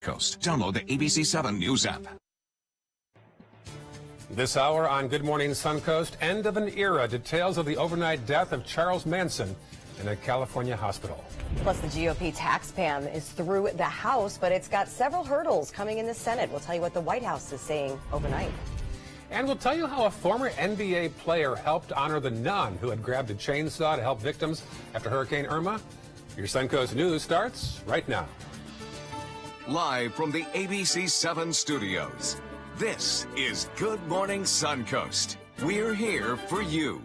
Coast. Download the ABC7 News app. This hour on Good Morning Suncoast, end of an era. Details of the overnight death of Charles Manson in a California hospital. Plus, the GOP tax ban is through the House, but it's got several hurdles coming in the Senate. We'll tell you what the White House is saying overnight. And we'll tell you how a former NBA player helped honor the nun who had grabbed a chainsaw to help victims after Hurricane Irma. Your Suncoast News starts right now. Live from the ABC7 studios, this is Good Morning Suncoast. We're here for you.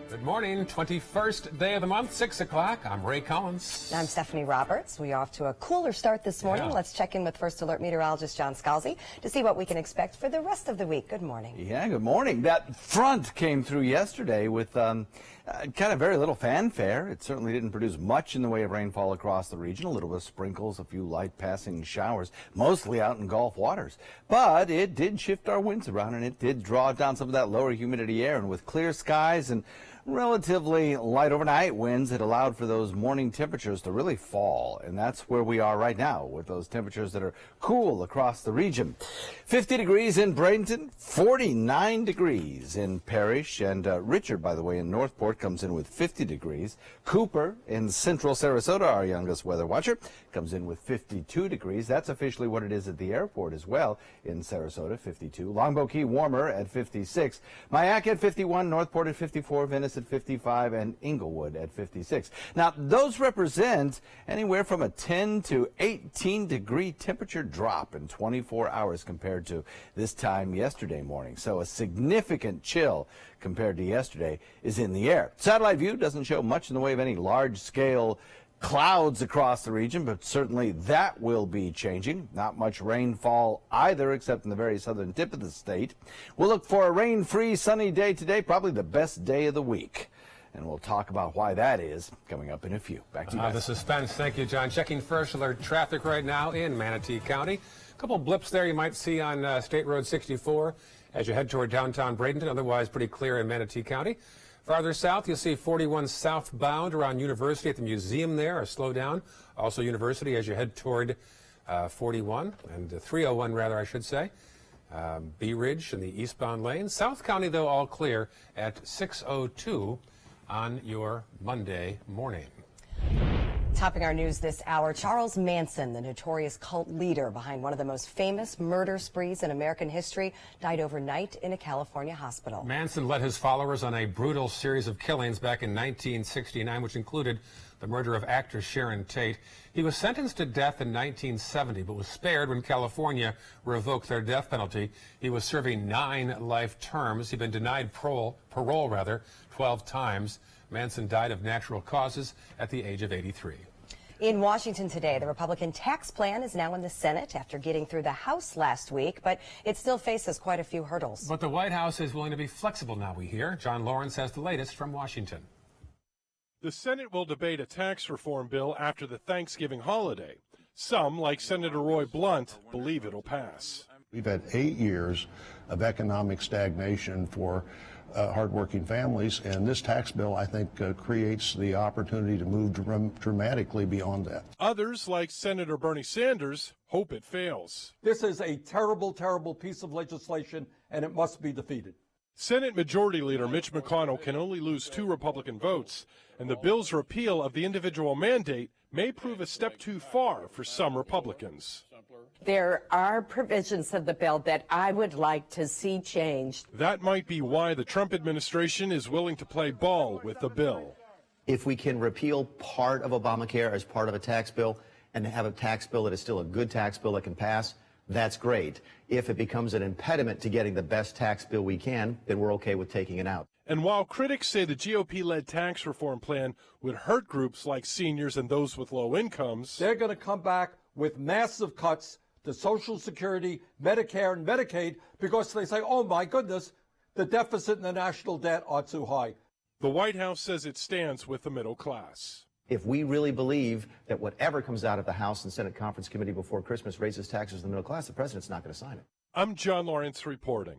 Good morning, 21st day of the month, 6 o'clock. I'm Ray Collins. I'm Stephanie Roberts. We're off to a cooler start this morning. Yeah. Let's check in with First Alert meteorologist John Scalzi to see what we can expect for the rest of the week. Good morning. Yeah, good morning. That front came through yesterday with kind of very little fanfare. It certainly didn't produce much in the way of rainfall across the region. A little bit of sprinkles, a few light passing showers, mostly out in Gulf waters. But it did shift our winds around, and it did draw down some of that lower humidity air. And with clear skies and relatively light overnight winds, it allowed for those morning temperatures to really fall. And that's where we are right now with those temperatures that are cool across the region. 50 degrees in Bradenton, 49 degrees in Parrish, and Richard, by the way, in Northport comes in with 50 degrees. Cooper in central Sarasota, our youngest weather watcher, comes in with 52 degrees. That's officially what it is at the airport as well in Sarasota, 52. Longboat Key warmer at 56. Mayac at 51, Northport at 54, Venice at 55, and Inglewood at 56. Now, those represent anywhere from a 10 to 18 degree temperature drop in 24 hours compared to this time yesterday morning. So a significant chill compared to yesterday is in the air. Satellite view doesn't show much in the way of any large-scale clouds across the region, but certainly that will be changing. Not much rainfall either, except in the very southern tip of the state. We'll look for a rain-free sunny day today, probably the best day of the week. And we'll talk about why that is coming up in a few. Back to you guys. The suspense. Thank you, John. Checking First Alert traffic right now in Manatee County. A couple blips there you might see on State Road 64 as you head toward downtown Bradenton. Otherwise, pretty clear in Manatee County. Farther south, you'll see 41 southbound around University at the museum there, a slowdown. Also University as you head toward 41 and 301 rather, I should say. Bee Ridge in the eastbound lane. South County, though, all clear at 6:02 on your Monday morning. Topping our news this hour, Charles Manson, the notorious cult leader behind one of the most famous murder sprees in American history, died overnight in a California hospital. Manson led his followers on a brutal series of killings back in 1969, which included the murder of actress Sharon Tate. He was sentenced to death in 1970, but was spared when California revoked their death penalty. He was serving 9 life terms. He'd been denied parole 12 times. Manson died of natural causes at the age of 83. In Washington today, the Republican tax plan is now in the Senate after getting through the House last week, but it still faces quite a few hurdles. But the White House is willing to be flexible now, we hear. John Lawrence has the latest from Washington. The Senate will debate a tax reform bill after the Thanksgiving holiday. Some, like Senator Roy Blunt, believe it'll pass. We've had 8 years of economic stagnation for hardworking families, and this tax bill, I think, creates the opportunity to move dramatically beyond that. Others, like Senator Bernie Sanders, hope it fails. This is a terrible, terrible piece of legislation, and it must be defeated. Senate Majority Leader Mitch McConnell can only lose 2 Republican votes, and the bill's repeal of the individual mandate may prove a step too far for some Republicans. There are provisions of the bill that I would like to see changed. That might be why the Trump administration is willing to play ball with the bill. If we can repeal part of Obamacare as part of a tax bill and have a tax bill that is still a good tax bill that can pass, that's great. If it becomes an impediment to getting the best tax bill we can, then we're okay with taking it out. And while critics say the GOP-led tax reform plan would hurt groups like seniors and those with low incomes, They're going to come back with massive cuts to Social Security, Medicare, and Medicaid because they say, oh, my goodness, the deficit and the national debt are too high. the White House says it stands with the middle class. If we really believe that whatever comes out of the House and Senate Conference Committee before Christmas raises taxes in the middle class, the president's not going to sign it. I'm John Lawrence reporting.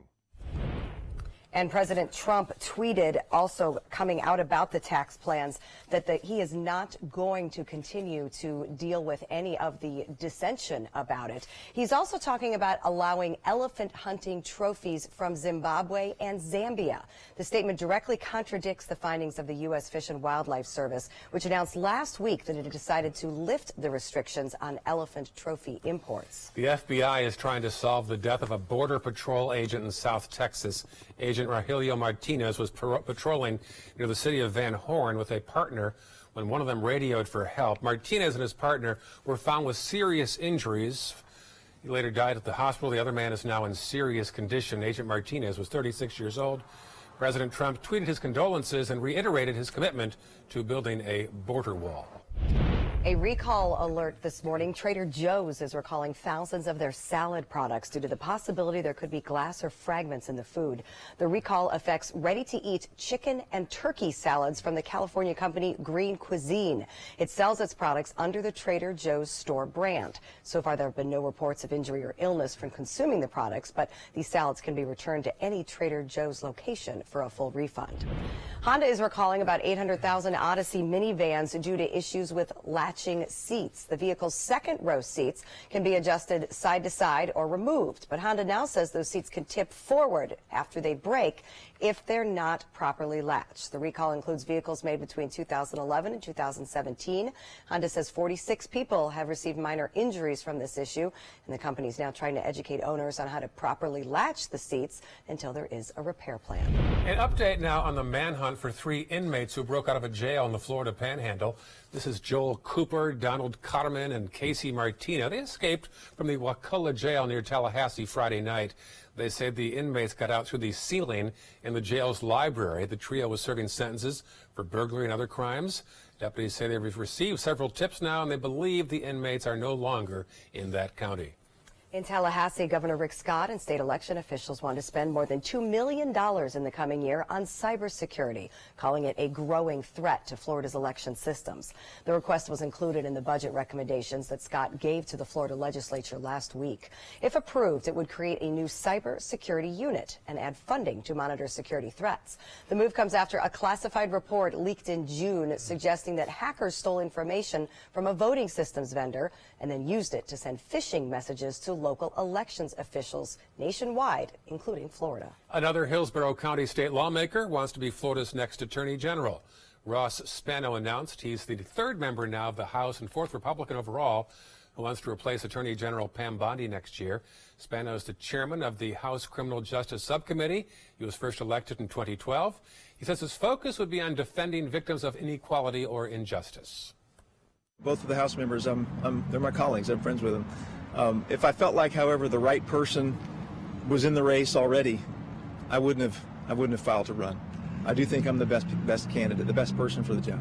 And President Trump tweeted, also coming out about the tax plans, that he is not going to continue to deal with any of the dissension about it. He's also talking about allowing elephant hunting trophies from Zimbabwe and Zambia. The statement directly contradicts the findings of the U.S. Fish and Wildlife Service, which announced last week that it had decided to lift the restrictions on elephant trophy imports. The FBI is trying to solve the death of a Border Patrol agent in South Texas. Agent Rogelio Martinez was patrolling near the city of Van Horn with a partner when one of them radioed for help. Martinez and his partner were found with serious injuries. He later died at the hospital. The other man is now in serious condition. Agent Martinez was 36 years old. President Trump tweeted his condolences and reiterated his commitment to building a border wall. A recall alert this morning. Trader Joe's is recalling thousands of their salad products due to the possibility there could be glass or fragments in the food. The recall affects ready-to-eat chicken and turkey salads from the California company Green Cuisine. It sells its products under the Trader Joe's store brand. So far, there have been no reports of injury or illness from consuming the products, but these salads can be returned to any Trader Joe's location for a full refund. Honda is recalling about 800,000 Odyssey minivans due to issues with latching seats. The vehicle's second row seats can be adjusted side to side or removed, but Honda now says those seats can tip forward after they break if they're not properly latched. The recall includes vehicles made between 2011 and 2017. Honda says 46 people have received minor injuries from this issue, and the company is now trying to educate owners on how to properly latch the seats until there is a repair plan. An update now on the manhunt for 3 inmates who broke out of a jail in the Florida Panhandle. This is Joel Cooper, Donald Cotterman, and Casey Martina. They escaped from the Wakulla jail near Tallahassee Friday night. They say the inmates got out through the ceiling in the jail's library. The trio was serving sentences for burglary and other crimes. Deputies say they've received several tips now, and they believe the inmates are no longer in that county. In Tallahassee, Governor Rick Scott and state election officials want to spend more than $2 million in the coming year on cybersecurity, calling it a growing threat to Florida's election systems. The request was included in the budget recommendations that Scott gave to the Florida legislature last week. If approved, it would create a new cybersecurity unit and add funding to monitor security threats. The move comes after a classified report leaked in June suggesting that hackers stole information from a voting systems vendor and then used it to send phishing messages to local elections officials nationwide, including Florida. Another Hillsborough County state lawmaker wants to be Florida's next Attorney General. Ross Spano announced he's the 3rd member now of the House and 4th Republican overall who wants to replace Attorney General Pam Bondi next year. Spano is the chairman of the House Criminal Justice Subcommittee. He was first elected in 2012. He says his focus would be on defending victims of inequality or injustice. Both of the House members, they're my colleagues. I'm friends with them. If I felt like, however, the right person was in the race already, I wouldn't have filed to run. I do think I'm the best candidate, the best person for the job.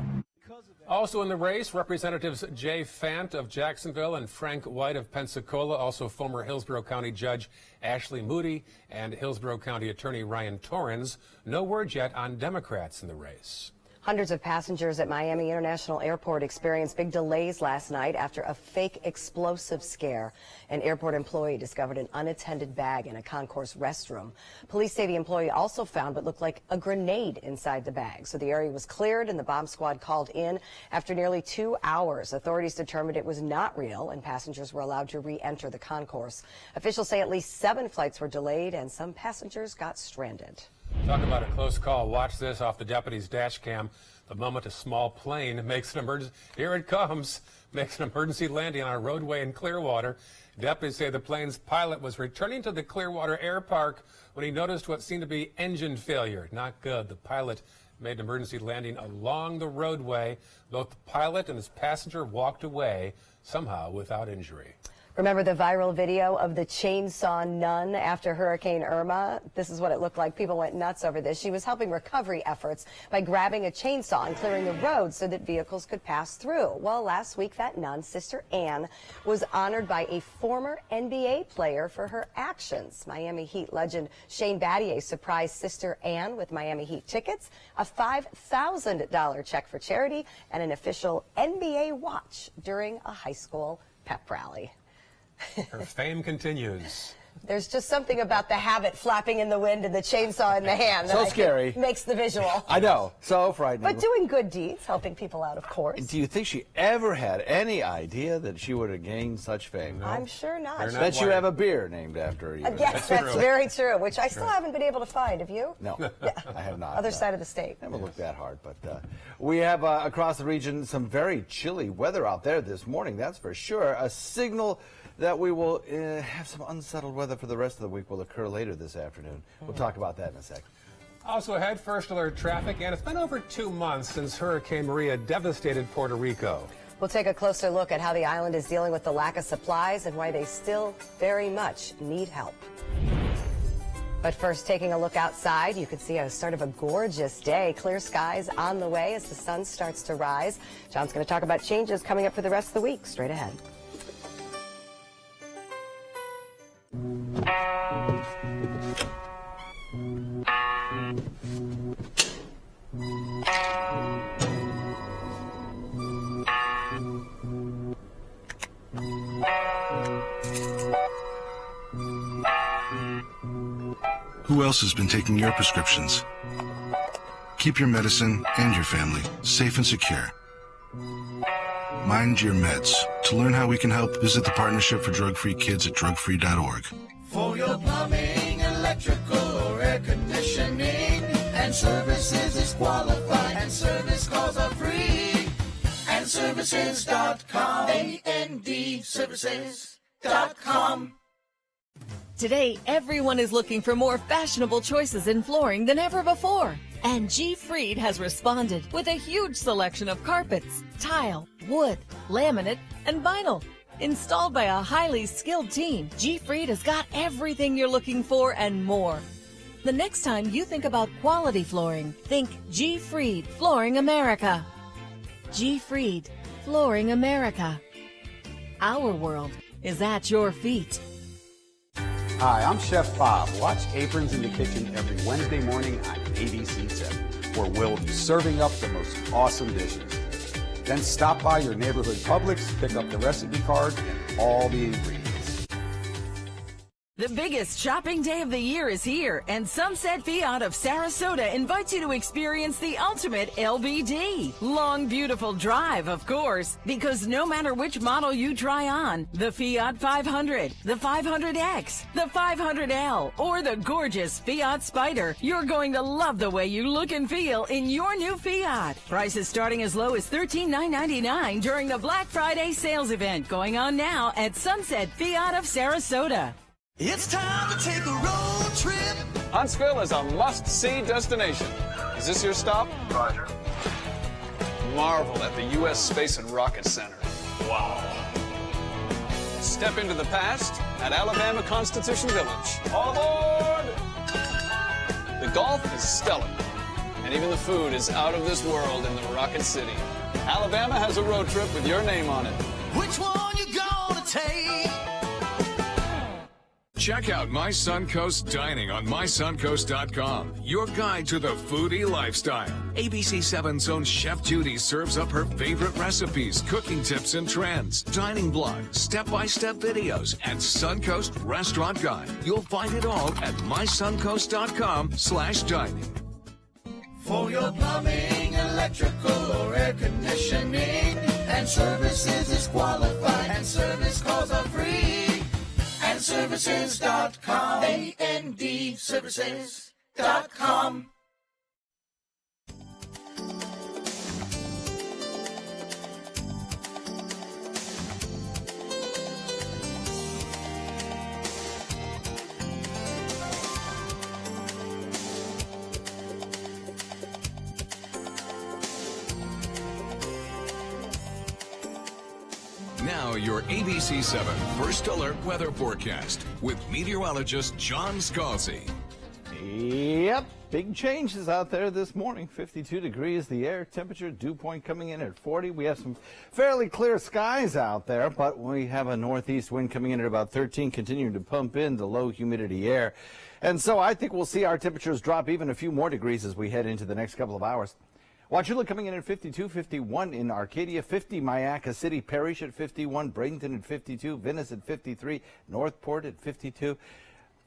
Also in the race, Representatives Jay Fant of Jacksonville and Frank White of Pensacola, also former Hillsborough County Judge Ashley Moody and Hillsborough County Attorney Ryan Torrens. No word yet on Democrats in the race. Hundreds of passengers at Miami International Airport experienced big delays last night after a fake explosive scare. An airport employee discovered an unattended bag in a concourse restroom. Police say the employee also found what looked like a grenade inside the bag. So the area was cleared and the bomb squad called in. After nearly 2 hours, authorities determined it was not real and passengers were allowed to re-enter the concourse. Officials say at least 7 flights were delayed and some passengers got stranded. Talk about a close call. Watch this off the deputy's dash cam. The moment a small plane makes an emergency, here it comes, makes an emergency landing on a roadway in Clearwater. Deputies say the plane's pilot was returning to the Clearwater Air Park when he noticed what seemed to be engine failure. Not good. The pilot made an emergency landing along the roadway. Both the pilot and his passenger walked away, somehow without injury. Remember the viral video of the chainsaw nun after Hurricane Irma? This is what it looked like. People went nuts over this. She was helping recovery efforts by grabbing a chainsaw and clearing the road so that vehicles could pass through. Well, last week, that nun, Sister Ann, was honored by a former NBA player for her actions. Miami Heat legend Shane Battier surprised Sister Ann with Miami Heat tickets, a $5,000 check for charity, and an official NBA watch during a high school pep rally. Her fame continues. There's just something about the habit flapping in the wind and the chainsaw in the hand that So scary. makes the visual. I know, so frightening. But doing good deeds, helping people out, of course. Do you think she ever had any idea that she would have gained such fame? No. I'm sure not. Bet you have a beer named after her. Even. Yes, that's very true, which I still haven't been able to find. Have you? No, I have not. Other side of the state. Never looked that hard, but we have across the region some very chilly weather out there this morning, that's for sure. A signal that we will have some unsettled weather for the rest of the week will occur later this afternoon. We'll talk about that in a second. Also ahead, first alert traffic, and it's been over 2 months since Hurricane Maria devastated Puerto Rico. We'll take a closer look at how the island is dealing with the lack of supplies and why they still very much need help. But first, taking a look outside, you can see a start of a gorgeous day. Clear skies on the way as the sun starts to rise. John's going to talk about changes coming up for the rest of the week. Straight ahead. Who else has been taking your prescriptions? Keep your medicine and your family safe and secure. Mind your meds. To learn how we can help, visit the Partnership for Drug-Free Kids at drugfree.org. For your plumbing, electrical, or air conditioning, and services is qualified, and service calls are free. And services.com, A-N-D, services.com. Today, everyone is looking for more fashionable choices in flooring than ever before. And G. Fried has responded with a huge selection of carpets, tile, wood, laminate, and vinyl. Installed by a highly skilled team, G. Fried has got everything you're looking for and more. The next time you think about quality flooring, think G. Fried Flooring America. G. Fried Flooring America. Our world is at your feet. Hi, I'm Chef Bob. Watch Aprons in the Kitchen every Wednesday morning on ABC 7, where we'll be serving up the most awesome dishes. Then stop by your neighborhood Publix, pick up the recipe card and all the ingredients. The biggest shopping day of the year is here, and Sunset Fiat of Sarasota invites you to experience the ultimate LBD. Long, beautiful drive, of course, because no matter which model you try on, the Fiat 500, the 500X, the 500L, or the gorgeous Fiat Spider, you're going to love the way you look and feel in your new Fiat. Prices starting as low as $13,999 during the Black Friday sales event going on now at Sunset Fiat of Sarasota. It's time to take a road trip. Huntsville is a must-see destination. Is this your stop? Roger. Marvel at the U.S. Space and Rocket Center. Wow. Step into the past at Alabama Constitution Village. All aboard! The golf is stellar, and even the food is out of this world in the Rocket City. Alabama has a road trip with your name on it. Which one you gonna take? Check out My Suncoast Dining on mysuncoast.com, your guide to the foodie lifestyle. ABC 7's own Chef Judy serves up her favorite recipes, cooking tips and trends, dining blog, step-by-step videos, and Suncoast Restaurant Guide. You'll find it all at mysuncoast.com/dining. For your plumbing, electrical, or air conditioning, and services is qualified, and service calls are free. And services.com, A-N-D, services.com. Now your ABC 7 First Alert weather forecast with meteorologist John Scalzi. Yep, big changes out there this morning. 52 degrees the air temperature, dew point coming in at 40. We have some fairly clear skies out there, but we have a northeast wind coming in at about 13, continuing to pump in the low humidity air. And so I think we'll see our temperatures drop even a few more degrees as we head into the next couple of hours. Wauchula coming in at 52, 51 in Arcadia, 50 Mayaca City Parish at 51, Bradenton at 52, Venice at 53, Northport at 52.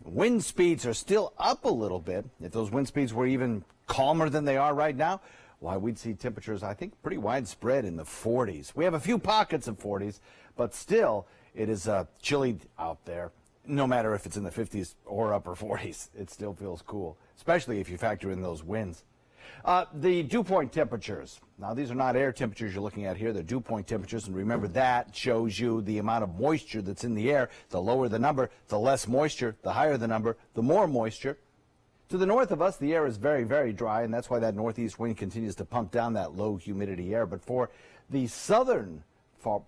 Wind speeds are still up a little bit. If those wind speeds were even calmer than they are right now, why, we'd see temperatures, I think, pretty widespread in the 40s. We have a few pockets of 40s, but still, it is chilly out there. No matter if it's in the 50s or upper 40s, it still feels cool, especially if you factor in those winds. The dew point temperatures. Now, these are not air temperatures you're looking at here. They're dew point temperatures, and remember that shows you the amount of moisture that's in the air. The lower the number, the less moisture. The higher the number, the more moisture. To the north of us, the air is very, very dry, and that's why that northeast wind continues to pump down that low humidity air. But for the southern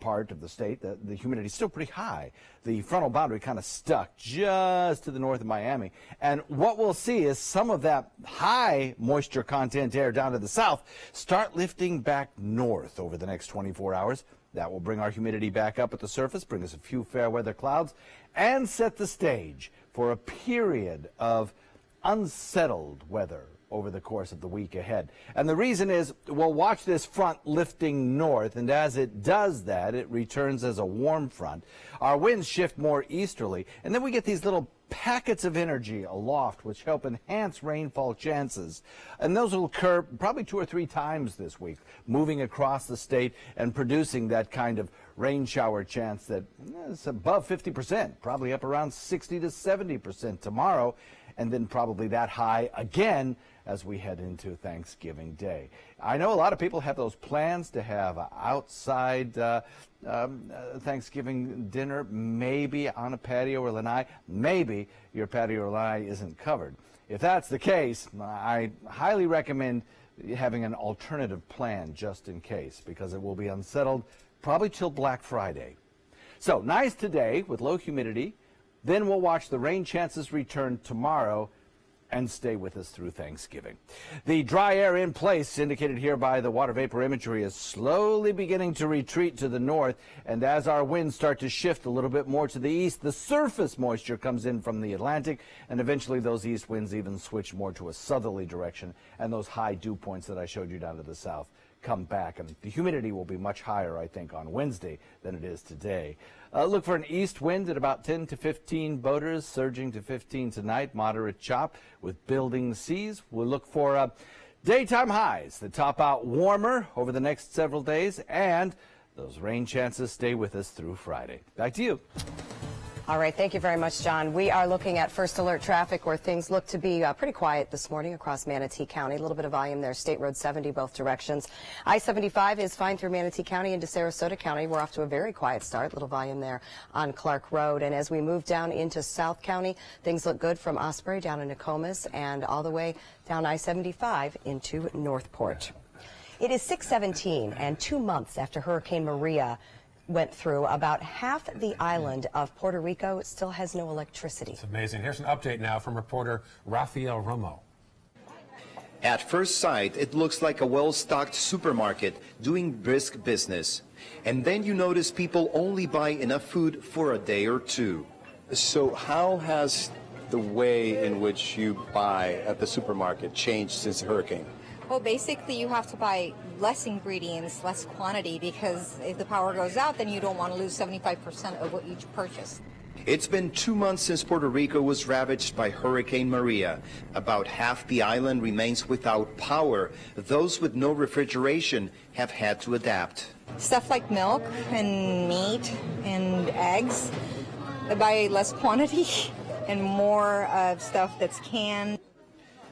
part of the state, the humidity is still pretty high. The frontal boundary kind of stuck just to the north of Miami. And what we'll see is some of that high moisture content air down to the south start lifting back north over the next 24 hours. That will bring our humidity back up at the surface, bring us a few fair weather clouds, and set the stage for a period of unsettled weather over the course of the week ahead. And the reason is we'll watch this front lifting north, and as it does that, it returns as a warm front. Our winds shift more easterly, and then we get these little packets of energy aloft which help enhance rainfall chances. And those will occur probably 2 or 3 times this week, moving across the state and producing that kind of rain shower chance that is above 50%, probably up around 60 to 70% tomorrow, and then probably that high again as we head into Thanksgiving Day. I know a lot of people have those plans to have outside Thanksgiving dinner, maybe on a patio or lanai. Maybe your patio or lanai isn't covered. If that's the case, I highly recommend having an alternative plan just in case, because it will be unsettled probably till Black Friday. So nice today with low humidity. Then we'll watch the rain chances return tomorrow and stay with us through Thanksgiving. The dry air in place, indicated here by the water vapor imagery, is slowly beginning to retreat to the north. And as our winds start to shift a little bit more to the east, the surface moisture comes in from the Atlantic, and eventually those east winds even switch more to a southerly direction, and those high dew points that I showed you down to the south come back, and the humidity will be much higher, I think, on Wednesday than it is today. Look for an east wind at about 10 to 15 boaters, surging to 15 tonight, moderate chop with building seas. We'll look for daytime highs that top out warmer over the next several days, and those rain chances stay with us through Friday. Back to you. All right, thank you very much, John. We are looking at first alert traffic where things look to be pretty quiet this morning across Manatee County. A little bit of volume there, State Road 70 both directions. I-75 is fine through Manatee County into Sarasota County. We're off to a very quiet start, little volume there on Clark Road. And as we move down into South County, things look good from Osprey down in Nokomis and all the way down I-75 into Northport. It is 6:17 and 2 months after Hurricane Maria went through, about half the island of Puerto Rico still has no electricity. It's amazing. Here's an update now from reporter Rafael Romo. At first sight, it looks like a well-stocked supermarket doing brisk business. And then you notice people only buy enough food for a day or two. So how has the way in which you buy at the supermarket changed since the hurricane? Well, basically, you have to buy less ingredients, less quantity, because if the power goes out, then you don't want to lose 75% of what you purchase. It's been 2 months since Puerto Rico was ravaged by Hurricane Maria. About half the island remains without power. Those with no refrigeration have had to adapt. Stuff like milk and meat and eggs, I buy less quantity and more of stuff that's canned.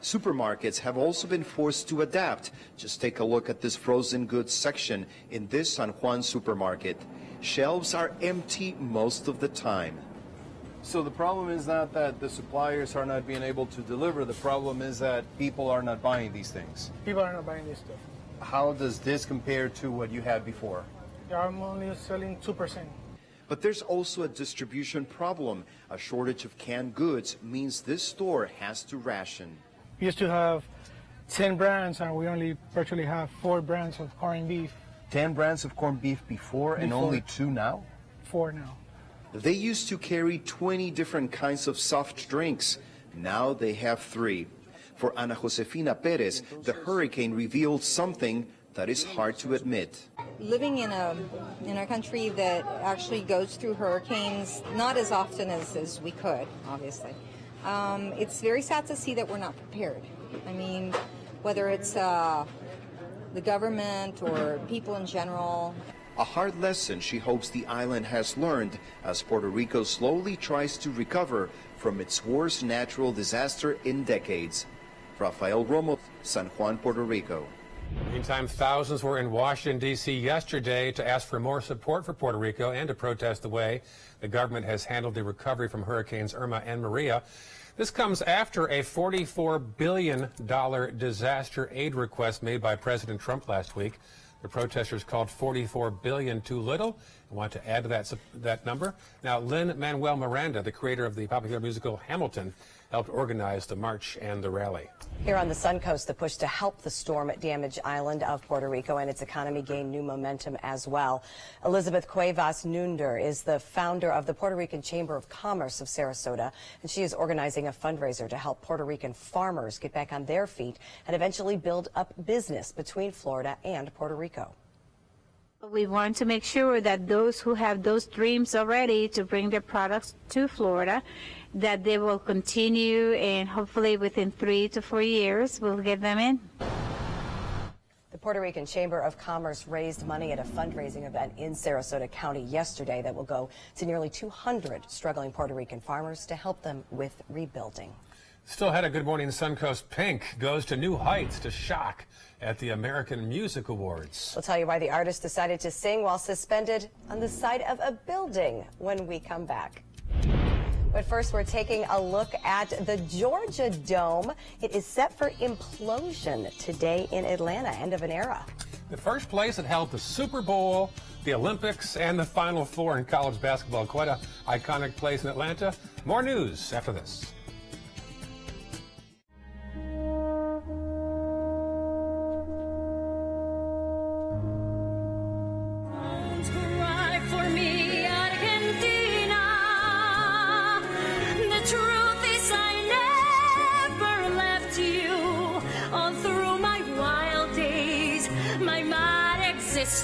Supermarkets have also been forced to adapt. Just take a look at this frozen goods section in this San Juan supermarket. Shelves are empty most of the time. So the problem is not that the suppliers are not being able to deliver. The problem is that people are not buying these things. People are not buying this stuff. How does this compare to what you had before? I'm only selling 2%. But there's also a distribution problem. A shortage of canned goods means this store has to ration. We used to have 10 brands, and we only virtually have 4 brands of corned beef. 10 brands of corned beef before and only 2 now? 4 now. They used to carry 20 different kinds of soft drinks. Now they have 3. For Ana Josefina Perez, the hurricane revealed something that is hard to admit. Living in a country that actually goes through hurricanes not as often as we could, obviously, it's very sad to see that we're not prepared. I mean, whether it's the government or people in general. A hard lesson she hopes the island has learned as Puerto Rico slowly tries to recover from its worst natural disaster in decades. Rafael Romo, San Juan, Puerto Rico. Meantime, thousands were in Washington, D.C. yesterday to ask for more support for Puerto Rico and to protest the way the government has handled the recovery from Hurricanes Irma and Maria. This comes after a $44 billion disaster aid request made by President Trump last week. The protesters called $44 billion too little and want to add to that number. Now, Lin-Manuel Miranda, the creator of the popular musical Hamilton, helped organize the march and the rally. Here on the Suncoast, the push to help the storm-damaged island of Puerto Rico and its economy gain new momentum as well. Elizabeth Cuevas Nunder is the founder of the Puerto Rican Chamber of Commerce of Sarasota, and she is organizing a fundraiser to help Puerto Rican farmers get back on their feet and eventually build up business between Florida and Puerto Rico. We want to make sure that those who have those dreams already to bring their products to Florida, that they will continue, and hopefully within 3 to 4 years we'll get them in. The Puerto Rican Chamber of Commerce raised money at a fundraising event in Sarasota County yesterday that will go to nearly 200 struggling Puerto Rican farmers to help them with rebuilding. Still had a Good Morning Suncoast. Pink goes to new heights to shock at the American Music Awards. We'll tell you why the artist decided to sing while suspended on the side of a building when we come back. But first, we're taking a look at the Georgia Dome. It is set for implosion today in Atlanta, end of an era. The first place that held the Super Bowl, the Olympics, and the Final Four in college basketball. Quite an iconic place in Atlanta. More news after this.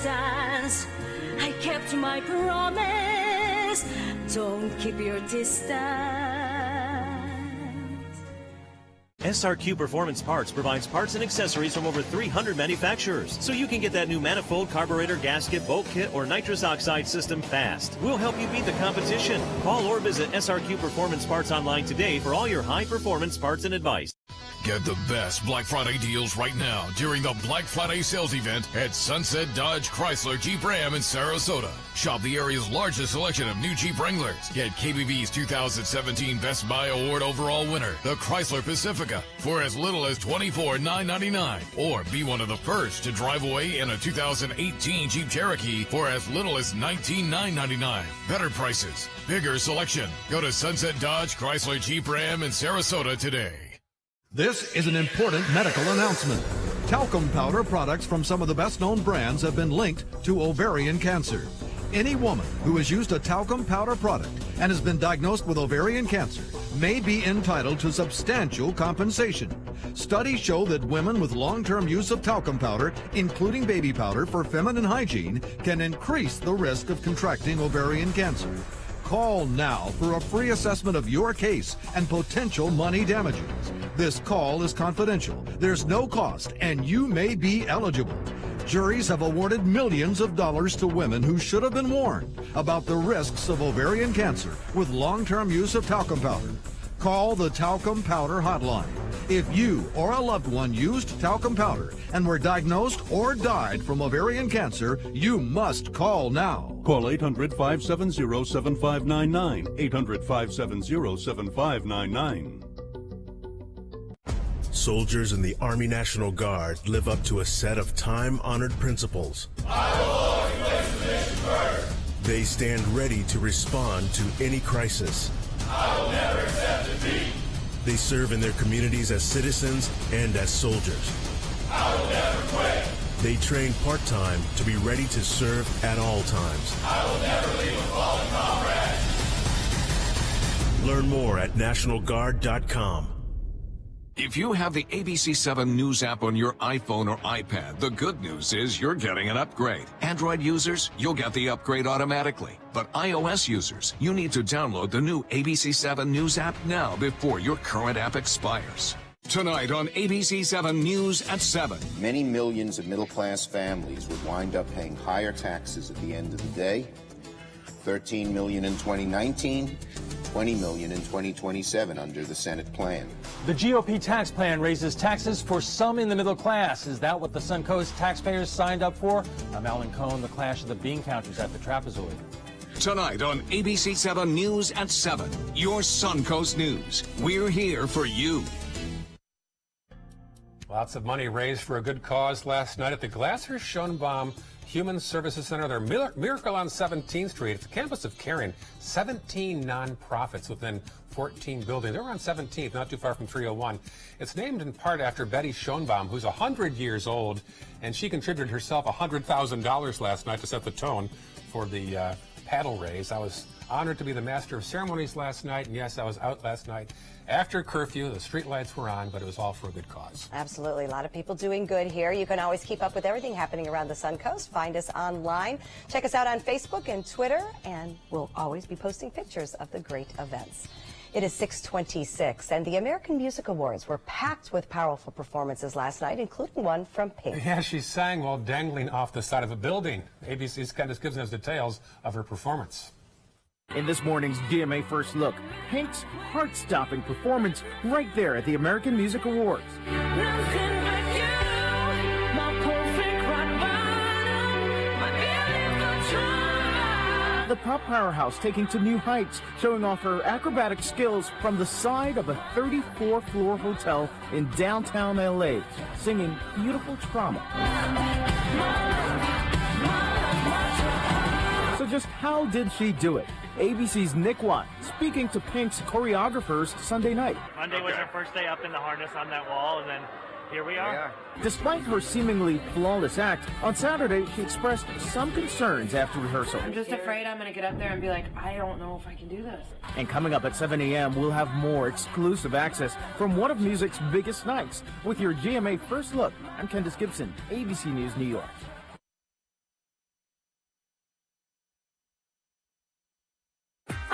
I kept my promise. Don't keep your distance. SRQ Performance Parts provides parts and accessories from over 300 manufacturers, so you can get that new manifold, carburetor, gasket, bolt kit, or nitrous oxide system fast. We'll help you beat the competition. Call or visit SRQ Performance Parts online today for all your high-performance parts and advice. Get the best Black Friday deals right now during the Black Friday sales event at Sunset Dodge Chrysler Jeep Ram in Sarasota. Shop the area's largest selection of new Jeep Wranglers. Get KBV's 2017 Best Buy Award overall winner, the Chrysler Pacifica, for as little as $24,999. Or be one of the first to drive away in a 2018 Jeep Cherokee for as little as $19,999. Better prices, bigger selection. Go to Sunset Dodge Chrysler Jeep Ram in Sarasota today. This is an important medical announcement. Talcum powder products from some of the best-known brands have been linked to ovarian cancer. Any woman who has used a talcum powder product and has been diagnosed with ovarian cancer may be entitled to substantial compensation. Studies show that women with long-term use of talcum powder, including baby powder for feminine hygiene, can increase the risk of contracting ovarian cancer. Call now for a free assessment of your case and potential money damages. This call is confidential. There's no cost, and you may be eligible. Juries have awarded millions of dollars to women who should have been warned about the risks of ovarian cancer with long-term use of talcum powder. Call the Talcum Powder Hotline. If you or a loved one used talcum powder and were diagnosed or died from ovarian cancer, you must call now. Call 800-570-7599. 800-570-7599. Soldiers in the Army National Guard live up to a set of time-honored principles. I will always place the mission first. They stand ready to respond to any crisis. I will never accept defeat. They serve in their communities as citizens and as soldiers. I will never quit. They train part-time to be ready to serve at all times. I will never leave a fallen comrade. Learn more at NationalGuard.com. If you have the ABC7 News app on your iPhone or iPad, the good news is you're getting an upgrade. Android users, you'll get the upgrade automatically. But iOS users, you need to download the new ABC7 News app now before your current app expires. Tonight on ABC7 News at 7. Many millions of middle-class families would wind up paying higher taxes at the end of the day. 13 million in 2019, 20 million in 2027 under the Senate plan. The GOP tax plan raises taxes for some in the middle class. Is that what the Suncoast taxpayers signed up for? I'm Alan Cohn, the clash of the bean counters at the trapezoid. Tonight on ABC7 News at 7, your Suncoast News. We're here for you. Lots of money raised for a good cause last night at the Glasser Schoenbaum Human Services Center. Their Miracle on 17th Street. It's the campus of caring. 17 nonprofits within 14 buildings. They're on 17th, not too far from 301. It's named in part after Betty Schoenbaum, who's 100 years old, and she contributed herself $100,000 last night to set the tone for the paddle raise. I was honored to be the master of ceremonies last night, and yes, I was out last night after curfew. The street lights were on, but it was all for a good cause. Absolutely. A lot of people doing good here. You can always keep up with everything happening around the Suncoast. Find us online. Check us out on Facebook and Twitter, and we'll always be posting pictures of the great events. It is 6:26, and the American Music Awards were packed with powerful performances last night, including one from Pink. Yeah, she sang while dangling off the side of a building. ABC's Candace gives us details of her performance. In this morning's GMA First Look, Pink's heart-stopping performance right there at the American Music Awards. The pop powerhouse taking to new heights, showing off her acrobatic skills from the side of a 34-floor hotel in downtown LA, singing Beautiful Trauma. So just how did she do it? ABC's Nick Watt speaking to Pink's choreographers Sunday night. Monday was our first day up in the harness on that wall, and then here we are. Despite her seemingly flawless act, on Saturday she expressed some concerns after rehearsal. I'm just afraid I'm going to get up there and be like, I don't know if I can do this. And coming up at 7 a.m., we'll have more exclusive access from one of music's biggest nights. With your GMA First Look, I'm Candace Gibson, ABC News, New York.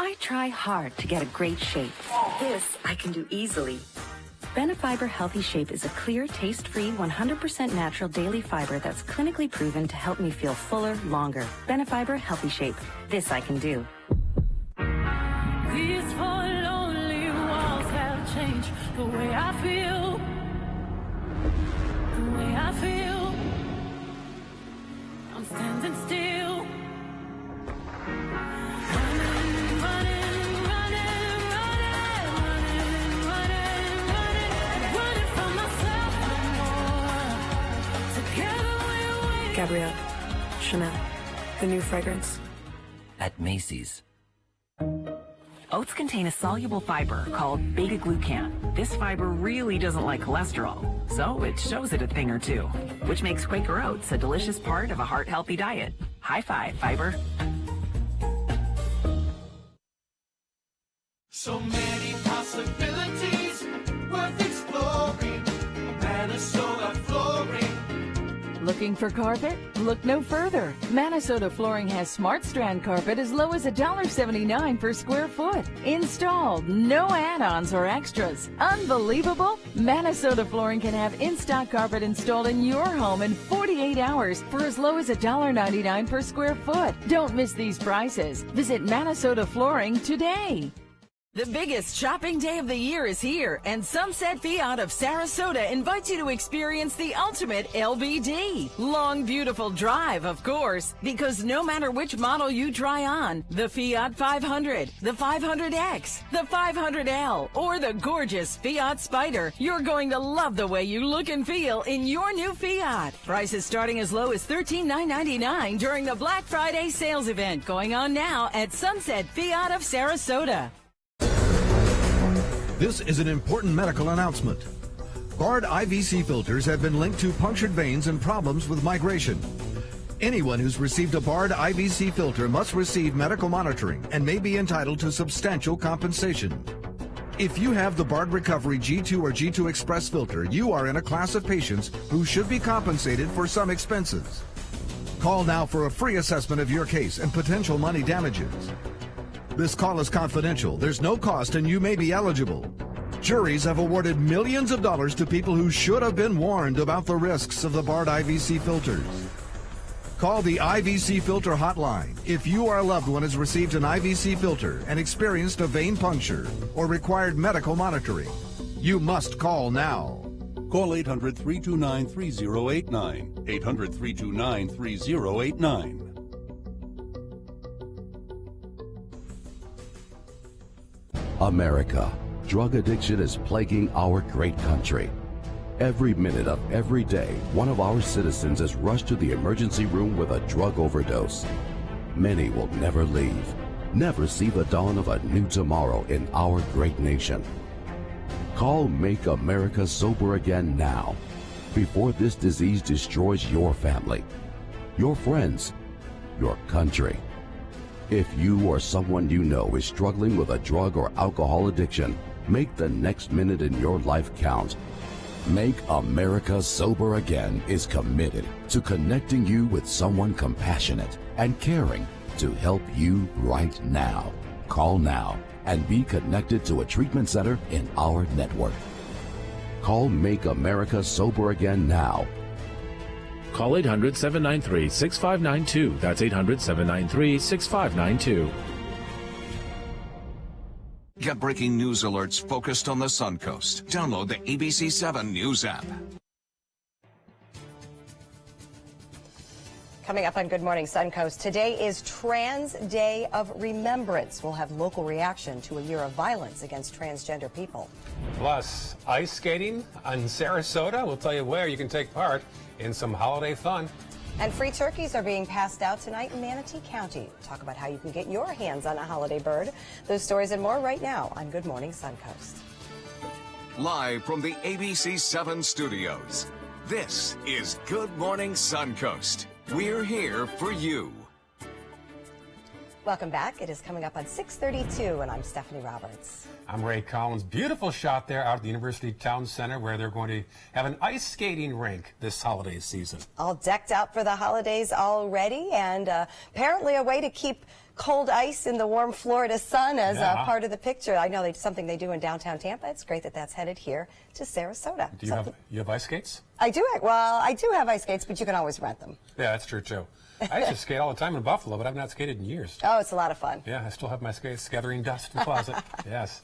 I try hard to get a great shape. This I can do easily. Benefiber Healthy Shape is a clear, taste-free, 100% natural daily fiber that's clinically proven to help me feel fuller longer. Benefiber Healthy Shape. This I can do. These four lonely walls have changed the way I feel. The way I feel. I'm standing still. Gabrielle, Chanel, the new fragrance. At Macy's. Oats contain a soluble fiber called beta-glucan. This fiber really doesn't like cholesterol, so it shows it a thing or two, which makes Quaker Oats a delicious part of a heart-healthy diet. High five, fiber. So many possibilities worth exploring. Minnesota Flooring. Looking for carpet? Look no further. Minnesota Flooring has Smart Strand carpet as low as $1.79 per square foot. Installed, no add-ons or extras. Unbelievable? Minnesota Flooring can have in-stock carpet installed in your home in 48 hours for as low as $1.99 per square foot. Don't miss these prices. Visit Minnesota Flooring today. The biggest shopping day of the year is here, and Sunset Fiat of Sarasota invites you to experience the ultimate LBD. Long, beautiful drive, of course, because no matter which model you try on, the Fiat 500, the 500X, the 500L, or the gorgeous Fiat Spider, you're going to love the way you look and feel in your new Fiat. Prices starting as low as $13,999 during the Black Friday sales event going on now at Sunset Fiat of Sarasota. This is an important medical announcement. Bard IVC filters have been linked to punctured veins and problems with migration. Anyone who's received a Bard IVC filter must receive medical monitoring and may be entitled to substantial compensation. If you have the Bard Recovery G2 or G2 Express filter, you are in a class of patients who should be compensated for some expenses. Call now for a free assessment of your case and potential money damages. This call is confidential. There's no cost and you may be eligible. Juries have awarded millions of dollars to people who should have been warned about the risks of the Bard IVC filters. Call the IVC Filter Hotline if your loved one has received an IVC filter and experienced a vein puncture or required medical monitoring. You must call now. Call 800-329-3089. 800-329-3089. America. Drug addiction is plaguing our great country. Every minute of every day, one of our citizens is rushed to the emergency room with a drug overdose. Many will never leave, never see the dawn of a new tomorrow in our great nation. Call Make America Sober Again now, before this disease destroys your family, your friends, your country. If you or someone you know is struggling with a drug or alcohol addiction, make the next minute in your life count. Make America Sober Again is committed to connecting you with someone compassionate and caring to help you right now. Call now and be connected to a treatment center in our network. Call Make America Sober Again now. Call 800-793-6592. That's 800-793-6592. Get breaking news alerts focused on the Suncoast. Download the ABC 7 News app. Coming up on Good Morning Suncoast, today is Trans Day of Remembrance. We'll have local reaction to a year of violence against transgender people. Plus, ice skating on Sarasota. We'll tell you where you can take part in some holiday fun. And free turkeys are being passed out tonight in Manatee County. Talk about how you can get your hands on a holiday bird. Those stories and more right now on Good Morning Suncoast. Live from the ABC 7 studios, this is Good Morning Suncoast. We're here for you. Welcome back. It is coming up on 6:32, and I'm Stephanie Roberts. I'm Ray Collins. Beautiful shot there out at the University Town Center, where they're going to have an ice skating rink this holiday season. All decked out for the holidays already, and apparently a way to keep cold ice in the warm Florida sun as part of the picture. I know it's something they do in downtown Tampa. It's great that that's headed here to Sarasota. Do you have ice skates? I do. Well, I do have ice skates, but you can always rent them. Yeah, that's true too. I used to skate all the time in Buffalo, but I've not skated in years. Oh, it's a lot of fun. Yeah, I still have my skates scattering dust in the closet. Yes.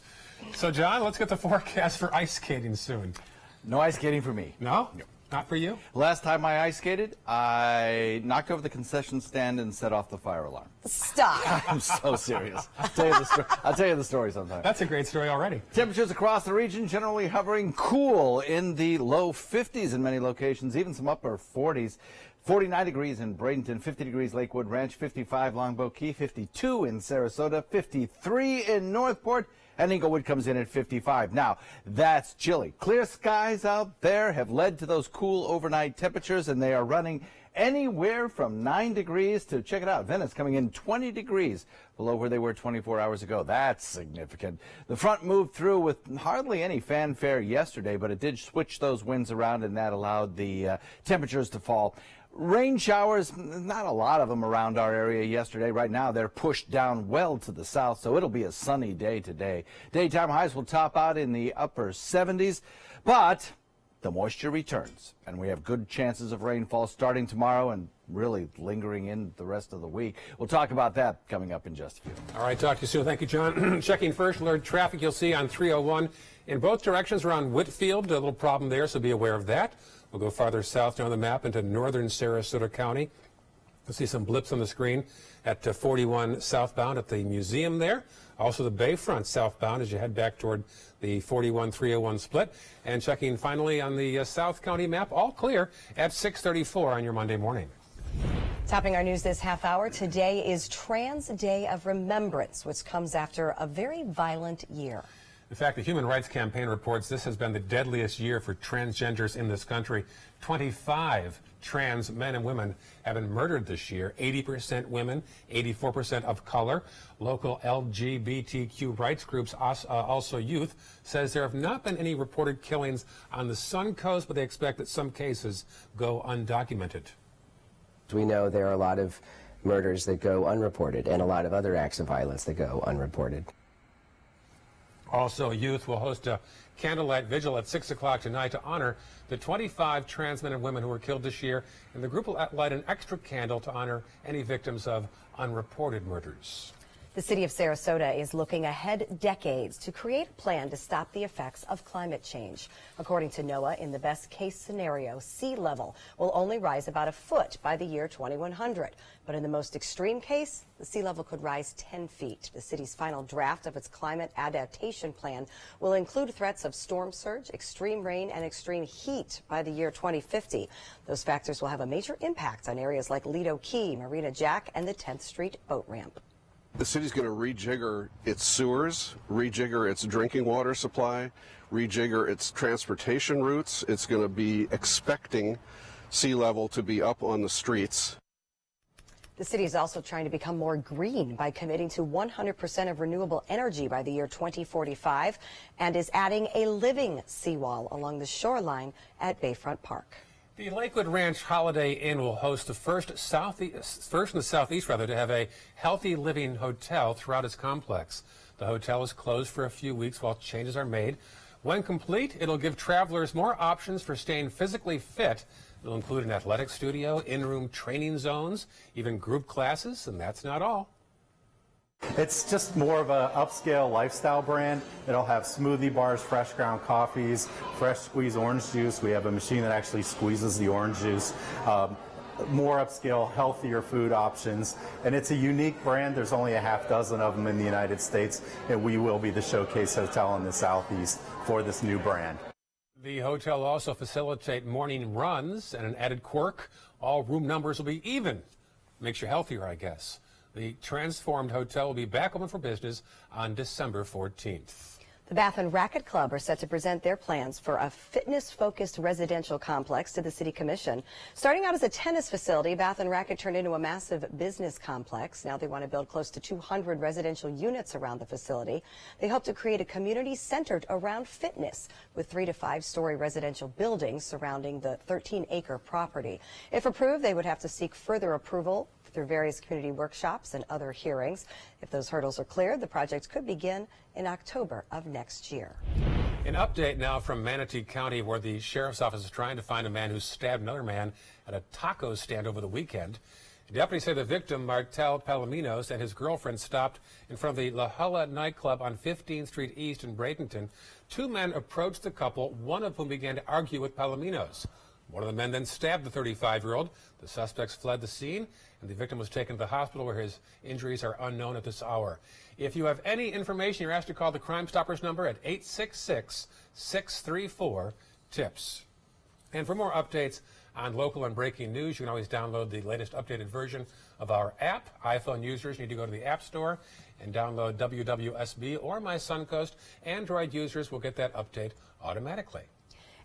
So, John, let's get the forecast for ice skating soon. No ice skating for me. No? Not for you? Last time I ice skated, I knocked over the concession stand and set off the fire alarm. Stop. I'm so serious. I'll tell you the story sometime. That's a great story already. Temperatures across the region generally hovering cool in the low 50s in many locations, even some upper 40s. 49 degrees in Bradenton, 50 degrees Lakewood Ranch, 55 Longboat Key, 52 in Sarasota, 53 in Northport, and Inglewood comes in at 55. Now, that's chilly. Clear skies out there have led to those cool overnight temperatures, and they are running anywhere from 9 degrees to, check it out, Venice coming in 20 degrees below where they were 24 hours ago. That's significant. The front moved through with hardly any fanfare yesterday, but it did switch those winds around, and that allowed the temperatures to fall. Rain showers, not a lot of them around our area yesterday. Right now, they're pushed down well to the south, so it'll be a sunny day today. Daytime highs will top out in the upper 70s, but the moisture returns, and we have good chances of rainfall starting tomorrow and really lingering in the rest of the week. We'll talk about that coming up in just a few. All right, talk to you soon. Thank you, John. Checking first alert traffic you'll see on 301 in both directions around Whitfield. A little problem there, so be aware of that. We'll go farther south down the map into northern Sarasota County. You'll see some blips on the screen at 41 southbound at the museum there. Also the Bayfront southbound as you head back toward the 41-301 split. And checking finally on the South County map, all clear at 6:34 on your Monday morning. Topping our news this half hour, today is Trans Day of Remembrance, which comes after a very violent year. In fact, the Human Rights Campaign reports this has been the deadliest year for transgenders in this country. 25 trans men and women have been murdered this year, 80% women, 84% of color. Local LGBTQ rights groups, also youth, says there have not been any reported killings on the Suncoast, but they expect that some cases go undocumented. We know there are a lot of murders that go unreported and a lot of other acts of violence that go unreported. Also, youth will host a candlelight vigil at 6 o'clock tonight to honor the 25 trans men and women who were killed this year, and the group will light an extra candle to honor any victims of unreported murders. The city of Sarasota is looking ahead decades to create a plan to stop the effects of climate change. According to NOAA, in the best case scenario, sea level will only rise about a foot by the year 2100. But in the most extreme case, the sea level could rise 10 feet. The city's final draft of its climate adaptation plan will include threats of storm surge, extreme rain, and extreme heat by the year 2050. Those factors will have a major impact on areas like Lido Key, Marina Jack, and the 10th Street boat ramp. The city's going to rejigger its sewers, rejigger its drinking water supply, rejigger its transportation routes. It's going to be expecting sea level to be up on the streets. The city is also trying to become more green by committing to 100% of renewable energy by the year 2045 and is adding a living seawall along the shoreline at Bayfront Park. The Lakewood Ranch Holiday Inn will host the first in the southeast to have a healthy living hotel throughout its complex. The hotel is closed for a few weeks while changes are made. When complete, it'll give travelers more options for staying physically fit. It'll include an athletic studio, in-room training zones, even group classes, and that's not all. It's just more of an upscale lifestyle brand. It'll have smoothie bars, fresh ground coffees, fresh squeezed orange juice. We have a machine that actually squeezes the orange juice. More upscale, healthier food options. And it's a unique brand. There's only a half dozen of them in the United States, and we will be the showcase hotel in the Southeast for this new brand. The hotel will also facilitate morning runs, and an added quirk, all room numbers will be even. Makes you healthier, I guess. The transformed hotel will be back open for business on December 14th. The Bath and Racquet Club are set to present their plans for a fitness-focused residential complex to the City Commission. Starting out as a tennis facility, Bath and Racquet turned into a massive business complex. Now they want to build close to 200 residential units around the facility. They hope to create a community centered around fitness with 3 to 5 story residential buildings surrounding the 13-acre property. If approved, they would have to seek further approval through various community workshops and other hearings. If those hurdles are cleared, the project could begin in October of next year. An update now from Manatee County, where the sheriff's office is trying to find a man who stabbed another man at a taco stand over the weekend. Deputies say the victim, Martel Palominos, and his girlfriend stopped in front of the La Hulla nightclub on 15th Street East in Bradenton. 2 men approached the couple, one of whom began to argue with Palominos. One of the men then stabbed the 35-year-old. The suspects fled the scene, and the victim was taken to the hospital where his injuries are unknown at this hour. If you have any information, you're asked to call the Crime Stoppers number at 866-634-TIPS. And for more updates on local and breaking news, you can always download the latest updated version of our app. iPhone users need to go to the App Store and download WWSB or My Suncoast. Android users will get that update automatically.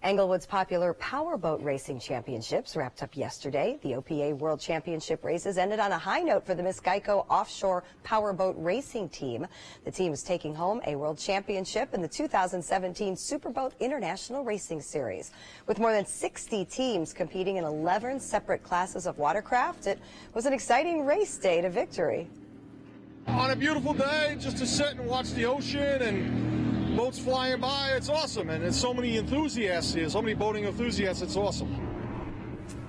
Englewood's popular powerboat racing championships wrapped up yesterday. The OPA World Championship races ended on a high note for the Miss Geico offshore powerboat racing team. The team is taking home a world championship in the 2017 Superboat International Racing Series. With more than 60 teams competing in 11 separate classes of watercraft, it was an exciting race day to victory. On a beautiful day, just to sit and watch the ocean and boats flying by, it's awesome. And there's so many enthusiasts here, so many boating enthusiasts, it's awesome.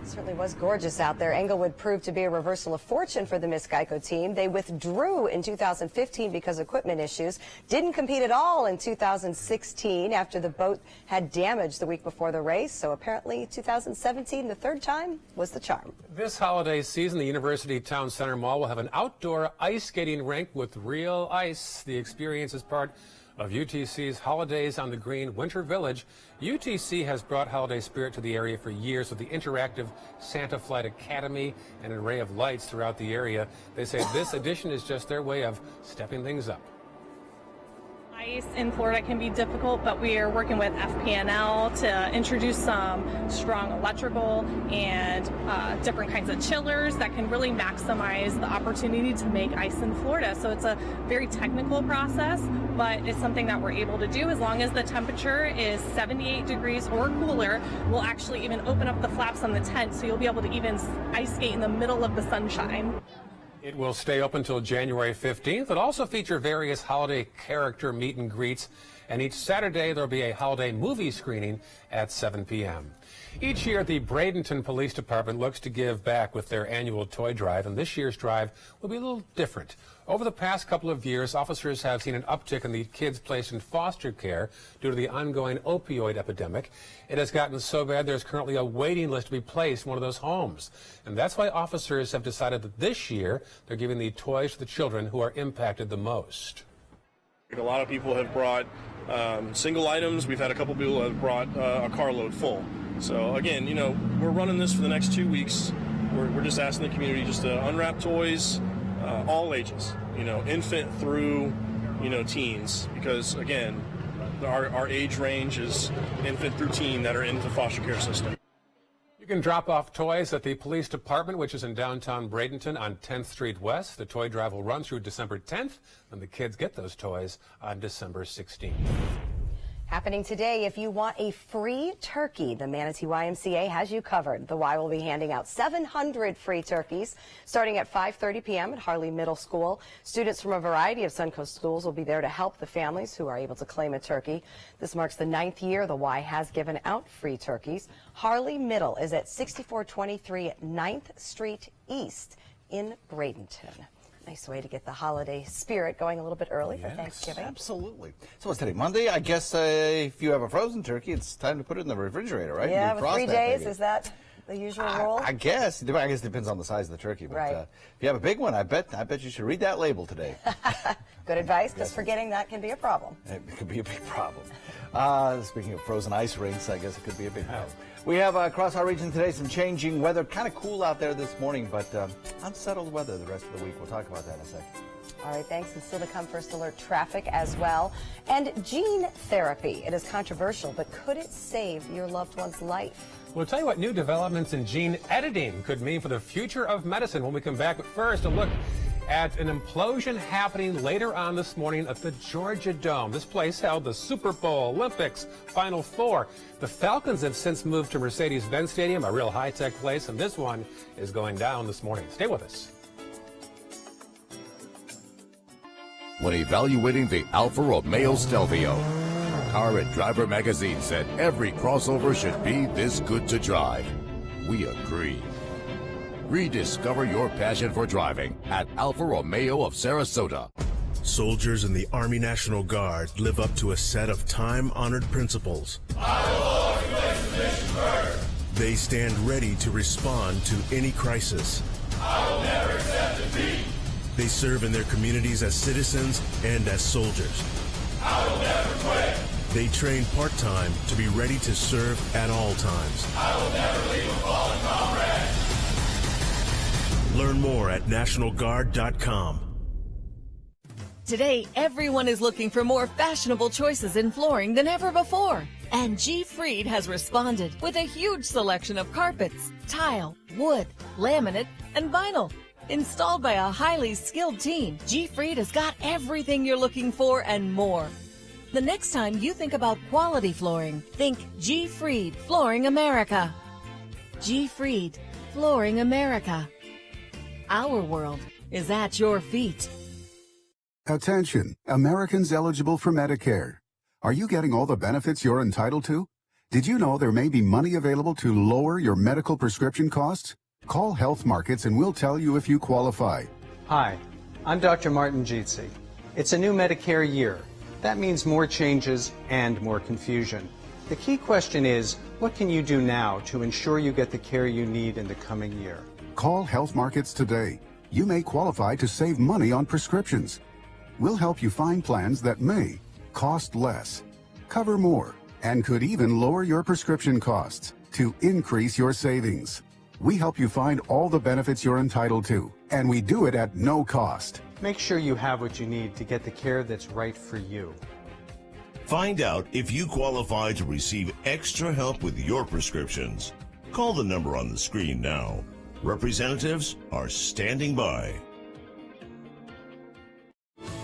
It certainly was gorgeous out there. Englewood proved to be a reversal of fortune for the Miss Geico team. They withdrew in 2015 because of equipment issues. Didn't compete at all in 2016 after the boat had damage the week before the race. So apparently 2017, the third time, was the charm. This holiday season, the University Town Center Mall will have an outdoor ice skating rink with real ice. The experience is part of UTC's Holidays on the Green Winter Village. UTC has brought holiday spirit to the area for years with the interactive Santa Flight Academy and an array of lights throughout the area. They say this edition is just their way of stepping things up. Ice in Florida can be difficult, but we are working with FP&L to introduce some strong electrical and different kinds of chillers that can really maximize the opportunity to make ice in Florida. So it's a very technical process, but it's something that we're able to do as long as the temperature is 78 degrees or cooler. We'll actually even open up the flaps on the tent so you'll be able to even ice skate in the middle of the sunshine. It will stay open until January 15th. It'll also feature various holiday character meet and greets. And each Saturday, there'll be a holiday movie screening at 7 p.m. Each year, the Bradenton Police Department looks to give back with their annual toy drive, and this year's drive will be a little different. Over the past couple of years, officers have seen an uptick in the kids placed in foster care due to the ongoing opioid epidemic. It has gotten so bad there's currently a waiting list to be placed in one of those homes. And that's why officers have decided that this year they're giving the toys to the children who are impacted the most. A lot of people have brought single items. We've had a couple people have brought a carload full. So again, you know, we're running this for the next 2 weeks. We're just asking the community just to unwrap toys, all ages, you know, infant through, you know, teens, because again, our age range is infant through teen that are in the foster care system. You can drop off toys at the police department, which is in downtown Bradenton on 10th Street West. The toy drive will run through December 10th, and the kids get those toys on December 16th. Happening today, if you want a free turkey, the Manatee YMCA has you covered. The Y will be handing out 700 free turkeys starting at 5:30 p.m. at Harley Middle School. Students from a variety of Suncoast schools will be there to help the families who are able to claim a turkey. This marks the 9th year the Y has given out free turkeys. Harley Middle is at 6423 9th Street East in Bradenton. Nice way to get the holiday spirit going a little bit early for Thanksgiving. Absolutely. So what's today? Monday? I guess if you have a frozen turkey, it's time to put it in the refrigerator, right? Yeah, with 3 days, is that the usual rule? I guess. I guess it depends on the size of the turkey. But if you have a big one, I bet you should read that label today. Good advice, because forgetting that can be a problem. It could be a big problem. Speaking of frozen ice rinks, I guess it could be a big problem. We have across our region today some changing weather. Kind of cool out there this morning, but unsettled weather the rest of the week. We'll talk about that in a second. All right, thanks. And still to come, First Alert traffic as well. And gene therapy. It is controversial, but could it save your loved one's life? We'll tell you what new developments in gene editing could mean for the future of medicine when we come back. But first, a look at an implosion happening later on this morning at the Georgia Dome. This place held the Super Bowl, Olympics, Final Four. The Falcons have since moved to Mercedes-Benz Stadium, a real high-tech place, and this one is going down this morning. Stay with us. When evaluating the Alfa Romeo Stelvio, Car and Driver magazine said every crossover should be this good to drive. We agree. Rediscover your passion for driving at Alfa Romeo of Sarasota. Soldiers in the Army National Guard live up to a set of time-honored principles. I will always place the mission first. They stand ready to respond to any crisis. I will never accept defeat. They serve in their communities as citizens and as soldiers. I will never quit. They train part-time to be ready to serve at all times. I will never leave a fallen comrade. Learn more at NationalGuard.com. Today, everyone is looking for more fashionable choices in flooring than ever before. And G. Fried has responded with a huge selection of carpets, tile, wood, laminate, and vinyl. Installed by a highly skilled team, G. Fried has got everything you're looking for and more. The next time you think about quality flooring, think G. Fried Flooring America. G. Fried Flooring America. Our world is at your feet. Attention, Americans eligible for Medicare. Are you getting all the benefits you're entitled to? Did you know there may be money available to lower your medical prescription costs? Call Health Markets and we'll tell you if you qualify. Hi, I'm Dr. Martin Jeetsi. It's a new Medicare year. That means more changes and more confusion. The key question is, what can you do now to ensure you get the care you need in the coming year? Call Health Markets today. You may qualify to save money on prescriptions. We'll help you find plans that may cost less, cover more, and could even lower your prescription costs to increase your savings. We help you find all the benefits you're entitled to, and we do it at no cost. Make sure you have what you need to get the care that's right for you. Find out if you qualify to receive extra help with your prescriptions. Call the number on the screen now. Representatives are standing by.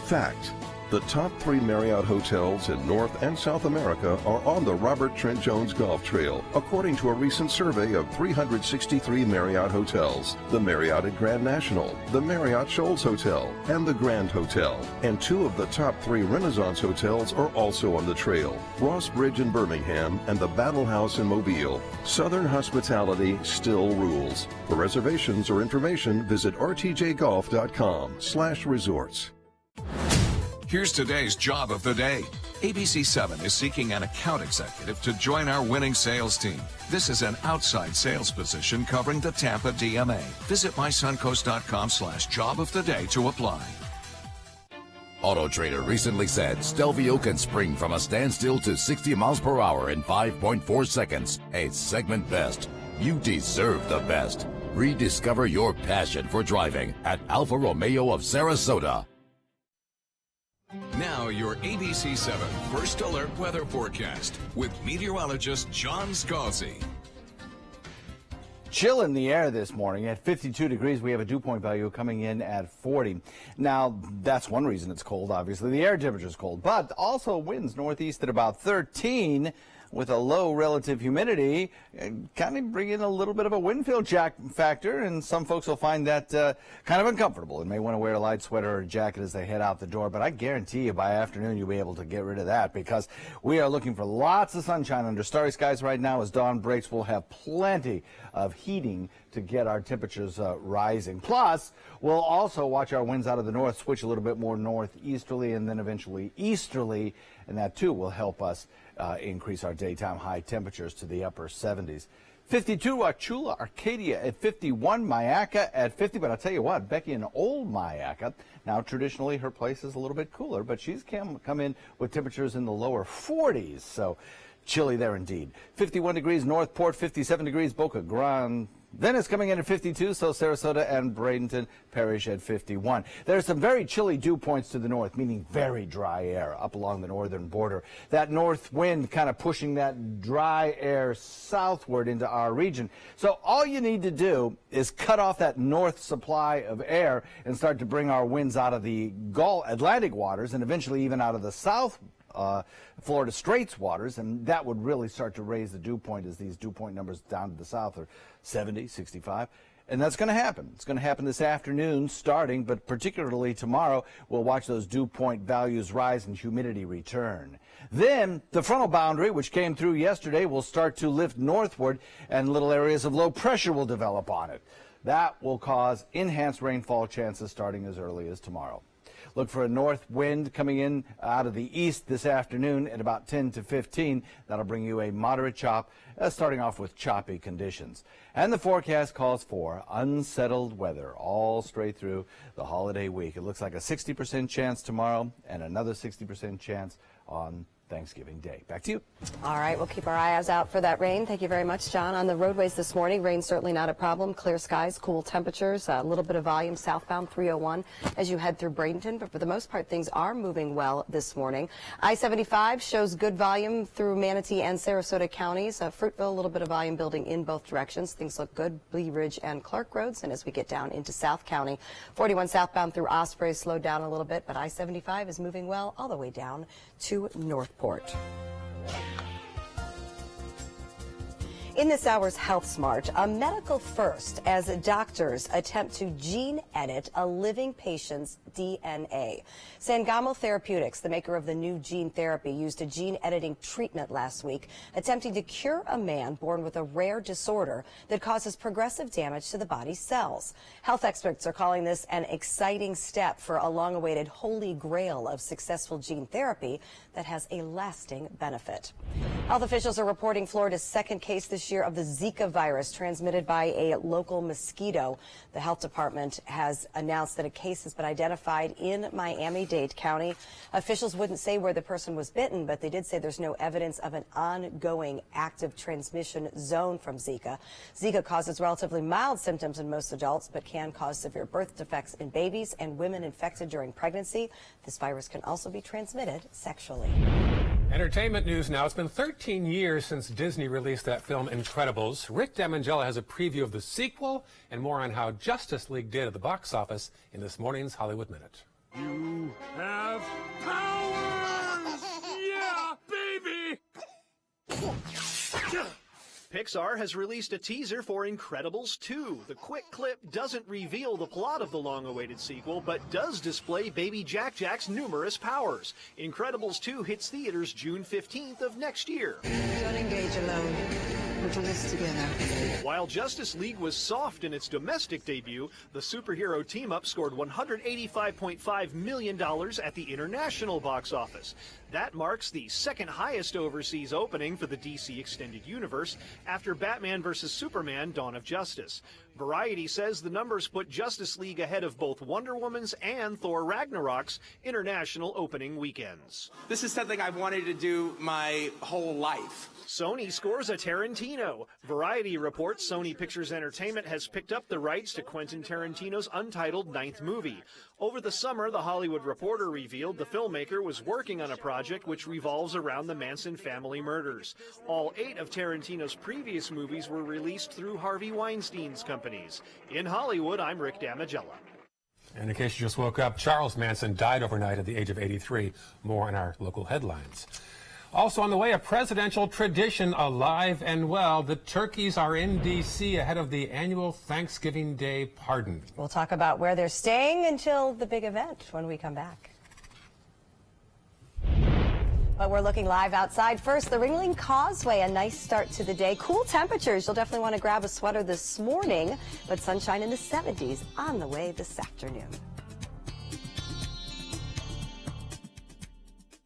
Fact: the top 3 Marriott hotels in North and South America are on the Robert Trent Jones Golf Trail, according to a recent survey of 363 Marriott hotels. The Marriott at Grand National, the Marriott Shoals Hotel, and the Grand Hotel. And 2 of the top 3 Renaissance hotels are also on the trail: Ross Bridge in Birmingham and the Battle House in Mobile. Southern hospitality still rules. For reservations or information, visit rtjgolf.com/resorts. Here's today's job of the day. ABC7 is seeking an account executive to join our winning sales team. This is an outside sales position covering the Tampa DMA. Visit mysuncoast.com/job of the day to apply. Auto Trader recently said Stelvio can spring from a standstill to 60 miles per hour in 5.4 seconds. A segment best. You deserve the best. Rediscover your passion for driving at Alfa Romeo of Sarasota. Now your ABC7 First Alert weather forecast with meteorologist John Scalzi. Chill in the air this morning at 52 degrees. We have a dew point value coming in at 40. Now, that's one reason it's cold, obviously. The air temperature is cold, but also winds northeast at about 13 with a low relative humidity, kind of bring in a little bit of a wind field factor, and some folks will find that kind of uncomfortable and may want to wear a light sweater or jacket as they head out the door. But I guarantee you by afternoon you'll be able to get rid of that, because we are looking for lots of sunshine under starry skies right now. As dawn breaks, we'll have plenty of heating to get our temperatures rising. Plus, we'll also watch our winds out of the north switch a little bit more northeasterly and then eventually easterly, and that too will help us increase our daytime high temperatures to the upper 70s. 52 Chula, Arcadia at 51, Mayaca at 50. But I'll tell you what, Becky in Old Mayaca, now traditionally her place is a little bit cooler, but she's come in with temperatures in the lower 40s. So chilly there indeed. 51 degrees Northport, 57 degrees Boca Grande. Then it's coming in at 52, so Sarasota and Bradenton Parish at 51. There are some very chilly dew points to the north, meaning very dry air up along the northern border. That north wind kind of pushing that dry air southward into our region. So all you need to do is cut off that north supply of air and start to bring our winds out of the Atlantic waters and eventually even out of the south Florida Straits waters, and that would really start to raise the dew point, as these dew point numbers down to the south are 70, 65. And that's going to happen. It's going to happen this afternoon starting, but particularly tomorrow, we'll watch those dew point values rise and humidity return. Then the frontal boundary, which came through yesterday, will start to lift northward, and little areas of low pressure will develop on it. That will cause enhanced rainfall chances starting as early as tomorrow. Look for a north wind coming in out of the east this afternoon at about 10 to 15. That'll bring you a moderate chop, starting off with choppy conditions. And the forecast calls for unsettled weather all straight through the holiday week. It looks like a 60% chance tomorrow and another 60% chance on Thanksgiving Day. Back to you. All right, we'll keep our eyes out for that rain. Thank you very much, John. On the roadways this morning, rain certainly not a problem. Clear skies, cool temperatures, a little bit of volume southbound 301 as you head through Bradenton. But for the most part, things are moving well this morning. I-75 shows good volume through Manatee and Sarasota counties. Fruitville, a little bit of volume building in both directions. Things look good. Blee Ridge and Clark roads. And as we get down into South County, 41 southbound through Osprey slowed down a little bit, but I-75 is moving well all the way down to Northport. In this hour's Health Smart, a medical first as doctors attempt to gene edit a living patient's DNA. Sangamo Therapeutics, the maker of the new gene therapy, used a gene editing treatment last week, attempting to cure a man born with a rare disorder that causes progressive damage to the body's cells. Health experts are calling this an exciting step for a long-awaited holy grail of successful gene therapy that has a lasting benefit. Health officials are reporting Florida's second case this year of the Zika virus transmitted by a local mosquito. The health department has announced that a case has been identified in Miami-Dade County. Officials wouldn't say where the person was bitten, but they did say there's no evidence of an ongoing active transmission zone from Zika. Zika causes relatively mild symptoms in most adults, but can cause severe birth defects in babies and women infected during pregnancy. This virus can also be transmitted sexually. Entertainment news now. It's been 13 years since Disney released that film Incredibles. Rick Damangella has a preview of the sequel and more on how Justice League did at the box office in this morning's Hollywood Minute. You have powers! Yeah, baby! Pixar has released a teaser for Incredibles 2. The quick clip doesn't reveal the plot of the long-awaited sequel, but does display baby Jack-Jack's numerous powers. Incredibles 2 hits theaters June 15th of next year. Don't engage alone. We'll do this together. While Justice League was soft in its domestic debut, the superhero team-up scored $185.5 million at the international box office. That marks the second highest overseas opening for the DC Extended Universe after Batman vs. Superman: Dawn of Justice. Variety says the numbers put Justice League ahead of both Wonder Woman's and Thor Ragnarok's international opening weekends. This is something I've wanted to do my whole life. Sony scores a Tarantino. Variety reports Sony Pictures Entertainment has picked up the rights to Quentin Tarantino's untitled 9th movie. Over the summer, The Hollywood Reporter revealed the filmmaker was working on a project which revolves around the Manson family murders. All 8 of Tarantino's previous movies were released through Harvey Weinstein's companies. In Hollywood, I'm Rick Damangella. And in case you just woke up, Charles Manson died overnight at the age of 83. More in our local headlines. Also on the way, a presidential tradition alive and well. The turkeys are in D.C. ahead of the annual Thanksgiving Day pardon. We'll talk about where they're staying until the big event when we come back. But we're looking live outside. First, the Ringling Causeway, a nice start to the day. Cool temperatures. You'll definitely want to grab a sweater this morning, but sunshine in the 70s on the way this afternoon.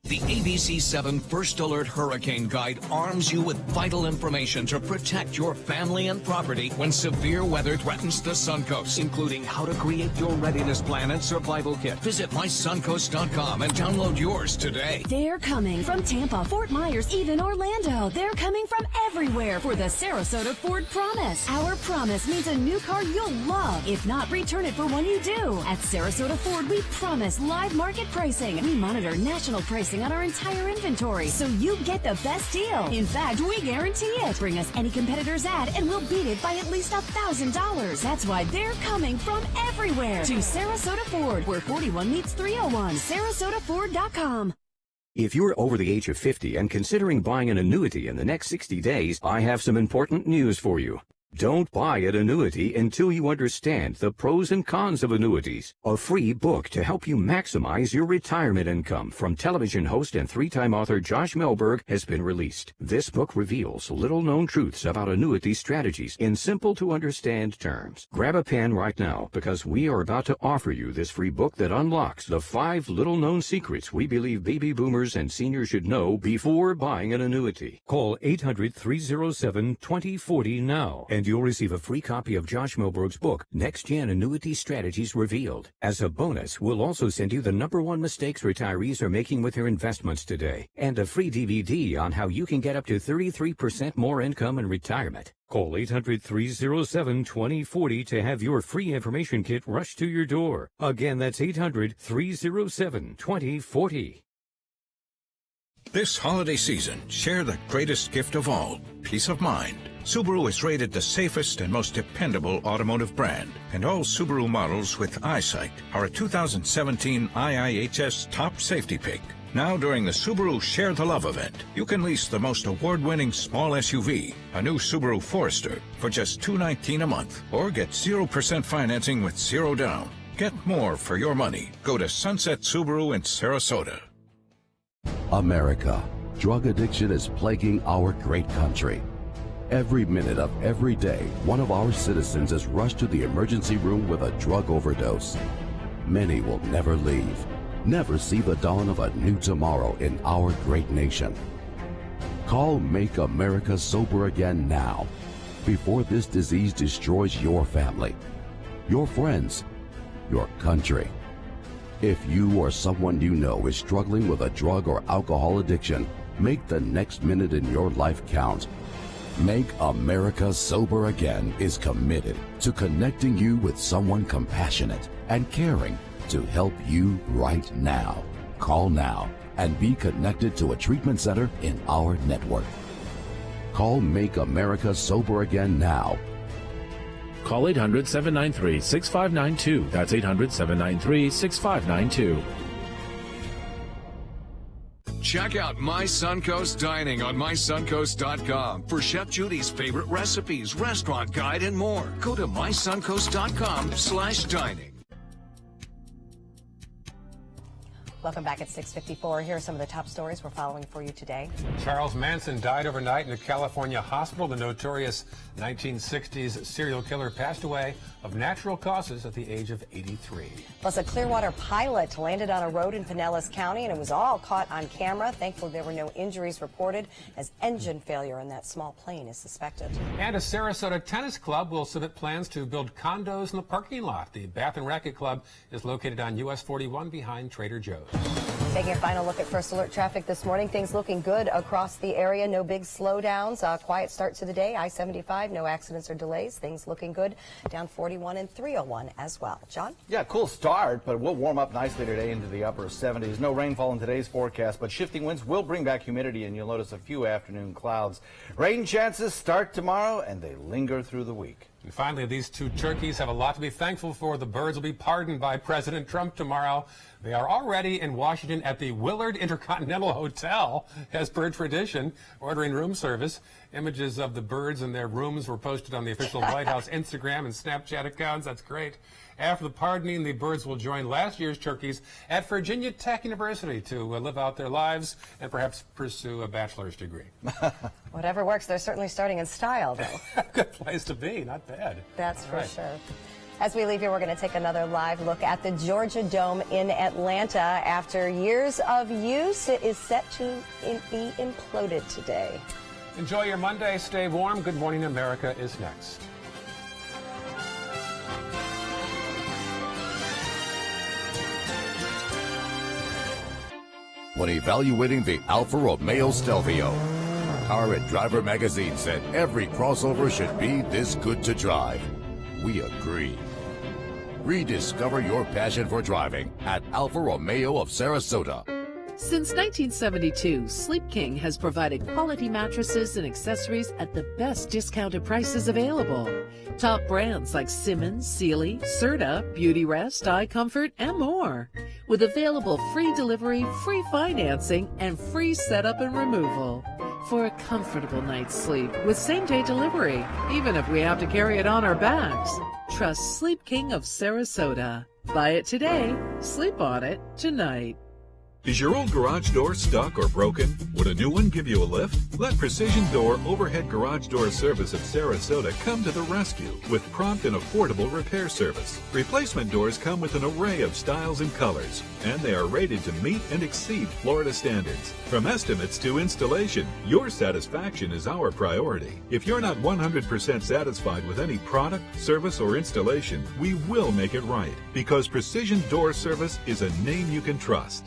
The ABC 7 First Alert Hurricane Guide arms you with vital information to protect your family and property when severe weather threatens the Suncoast, including how to create your readiness plan and survival kit. Visit mysuncoast.com and download yours today. They're coming from Tampa, Fort Myers, even Orlando. They're coming from everywhere for the Sarasota Ford Promise. Our promise means a new car you'll love. If not, return it for one you do. At Sarasota Ford, we promise live market pricing. We monitor national pricing on our entire inventory, so you get the best deal. In fact, we guarantee it. Bring us any competitor's ad and we'll beat it by at least $1,000. That's why they're coming from everywhere to Sarasota Ford, where 41 meets 301. SarasotaFord.com. If you're over the age of 50 and considering buying an annuity in the next 60 days, I have some important news for you. Don't buy an annuity until you understand the pros and cons of annuities. A free book to help you maximize your retirement income from television host and 3-time author Josh Melberg has been released. This book reveals little-known truths about annuity strategies in simple-to-understand terms. Grab a pen right now because we are about to offer you this free book that unlocks the 5 little-known secrets we believe baby boomers and seniors should know before buying an annuity. Call 800-307-2040 now, and you'll receive a free copy of Josh Melberg's book, Next Gen Annuity Strategies Revealed. As a bonus, we'll also send you the #1 mistakes retirees are making with their investments today, and a free DVD on how you can get up to 33% more income in retirement. Call 800-307-2040 to have your free information kit rushed to your door. Again, that's 800-307-2040. This holiday season, share the greatest gift of all, peace of mind. Subaru is rated the safest and most dependable automotive brand, and all Subaru models with EyeSight are a 2017 IIHS top safety pick. Now during the Subaru Share the Love event, you can lease the most award-winning small SUV, a new Subaru Forester, for just $219 a month, or get 0% financing with 0 down. Get more for your money. Go to Sunset Subaru in Sarasota. America, drug addiction is plaguing our great country. Every minute of every day, one of our citizens is rushed to the emergency room with a drug overdose. Many will never leave, never see the dawn of a new tomorrow in our great nation. Call Make America Sober Again now, before this disease destroys your family, your friends, your country. If you or someone you know is struggling with a drug or alcohol addiction, make the next minute in your life count. Make America Sober Again is committed to connecting you with someone compassionate and caring to help you right now. Call now and be connected to a treatment center in our network. Call Make America Sober Again now. Call 800-793-6592. That's 800-793-6592. Check out My Suncoast Dining on mysuncoast.com for Chef Judy's favorite recipes, restaurant guide, and more. Go to mysuncoast.com/dining. Welcome back at 6:54. Here are some of the top stories we're following for you today. Charles Manson died overnight in a California hospital. The notorious 1960s serial killer passed away of natural causes at the age of 83. Plus, a Clearwater pilot landed on a road in Pinellas County, and it was all caught on camera. Thankfully, there were no injuries reported, as engine failure in that small plane is suspected. And a Sarasota tennis club will submit plans to build condos in the parking lot. The Bath and Racquet Club is located on US 41 behind Trader Joe's. Taking a final look at First Alert traffic this morning. Things looking good across the area. No big slowdowns. Quiet start to the day. I-75, no accidents or delays. Things looking good. Down 41 and 301 as well. John? Yeah, cool start, but we'll warm up nicely today into the upper 70s. No rainfall in today's forecast, but shifting winds will bring back humidity, and you'll notice a few afternoon clouds. Rain chances start tomorrow, and they linger through the week. And finally, these two turkeys have a lot to be thankful for. The birds will be pardoned by President Trump tomorrow. They are already in Washington at the Willard Intercontinental Hotel, as per tradition, ordering room service. Images of the birds in their rooms were posted on the official White House Instagram and Snapchat accounts. That's great. After the pardoning, the birds will join last year's turkeys at Virginia Tech University to live out their lives and perhaps pursue a bachelor's degree. Whatever works. They're certainly starting in style, though. Good place to be. Not bad. That's for sure. As we leave here, we're going to take another live look at the Georgia Dome in Atlanta. After years of use, it is set to be imploded today. Enjoy your Monday. Stay warm. Good Morning America is next. When evaluating the Alfa Romeo Stelvio, Car and Driver magazine said every crossover should be this good to drive. We agree. Rediscover your passion for driving at Alfa Romeo of Sarasota. Since 1972, Sleep King has provided quality mattresses and accessories at the best discounted prices available. Top brands like Simmons, Sealy, Serta, Beautyrest, iComfort, and more. With available free delivery, free financing, and free setup and removal. For a comfortable night's sleep with same-day delivery, even if we have to carry it on our backs. Trust Sleep King of Sarasota. Buy it today, sleep on it tonight. Is your old garage door stuck or broken? Would a new one give you a lift? Let Precision Door Overhead Garage Door Service of Sarasota come to the rescue with prompt and affordable repair service. Replacement doors come with an array of styles and colors, and they are rated to meet and exceed Florida standards. From estimates to installation, your satisfaction is our priority. If you're not 100% satisfied with any product, service, or installation, we will make it right, because Precision Door Service is a name you can trust.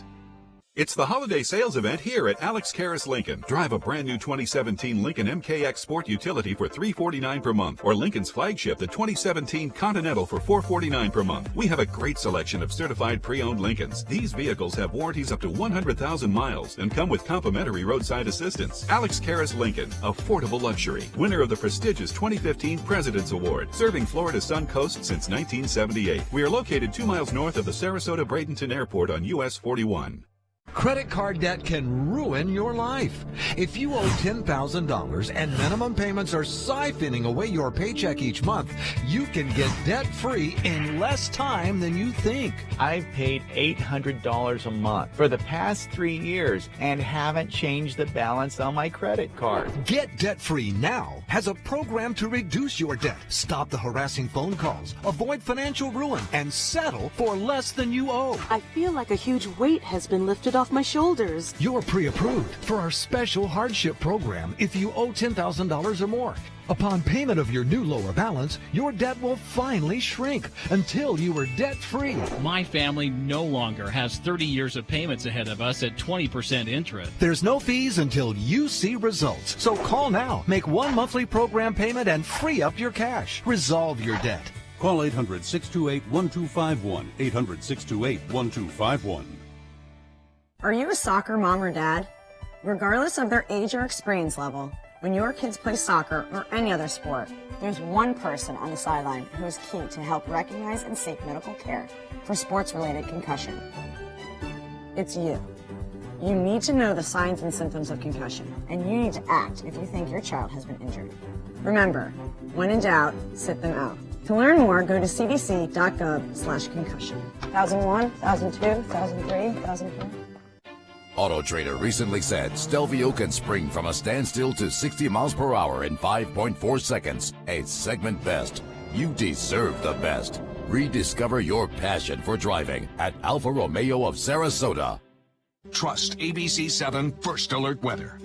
It's the holiday sales event here at Alex Karras Lincoln. Drive a brand new 2017 Lincoln MKX Sport Utility for $349 per month, or Lincoln's flagship, the 2017 Continental, for $449 per month. We have a great selection of certified pre-owned Lincolns. These vehicles have warranties up to 100,000 miles and come with complimentary roadside assistance. Alex Karras Lincoln, affordable luxury. Winner of the prestigious 2015 President's Award, serving Florida's Suncoast since 1978. We are located 2 miles north of the Sarasota-Bradenton Airport on US 41. Credit card debt can ruin your life. If you owe $10,000 and minimum payments are siphoning away your paycheck each month, you can get debt-free in less time than you think. I've paid $800 a month for the past 3 years and haven't changed the balance on my credit card. Get debt-free now has a program to reduce your debt, stop the harassing phone calls, avoid financial ruin, and settle for less than you owe. I feel like a huge weight has been lifted off my shoulders. You're pre-approved for our special hardship program if you owe $10,000 or more. Upon payment of your new lower balance, your debt will finally shrink until you are debt-free. My family no longer has 30 years of payments ahead of us at 20% interest. There's no fees until you see results. So call now, make one monthly program payment, and free up your cash. Resolve your debt. Call 800-628-1251, 800-628-1251. Are you a soccer mom or dad? Regardless of their age or experience level, when your kids play soccer or any other sport, there's one person on the sideline who is key to help recognize and seek medical care for sports-related concussion. It's you. You need to know the signs and symptoms of concussion, and you need to act if you think your child has been injured. Remember, when in doubt, sit them out. To learn more, go to cdc.gov/concussion. 1001, 1002, 1003, 1004. Auto Trader recently said Stelvio can spring from a standstill to 60 miles per hour in 5.4 seconds. A segment best. You deserve the best. Rediscover your passion for driving at Alfa Romeo of Sarasota. Trust ABC 7 First Alert Weather.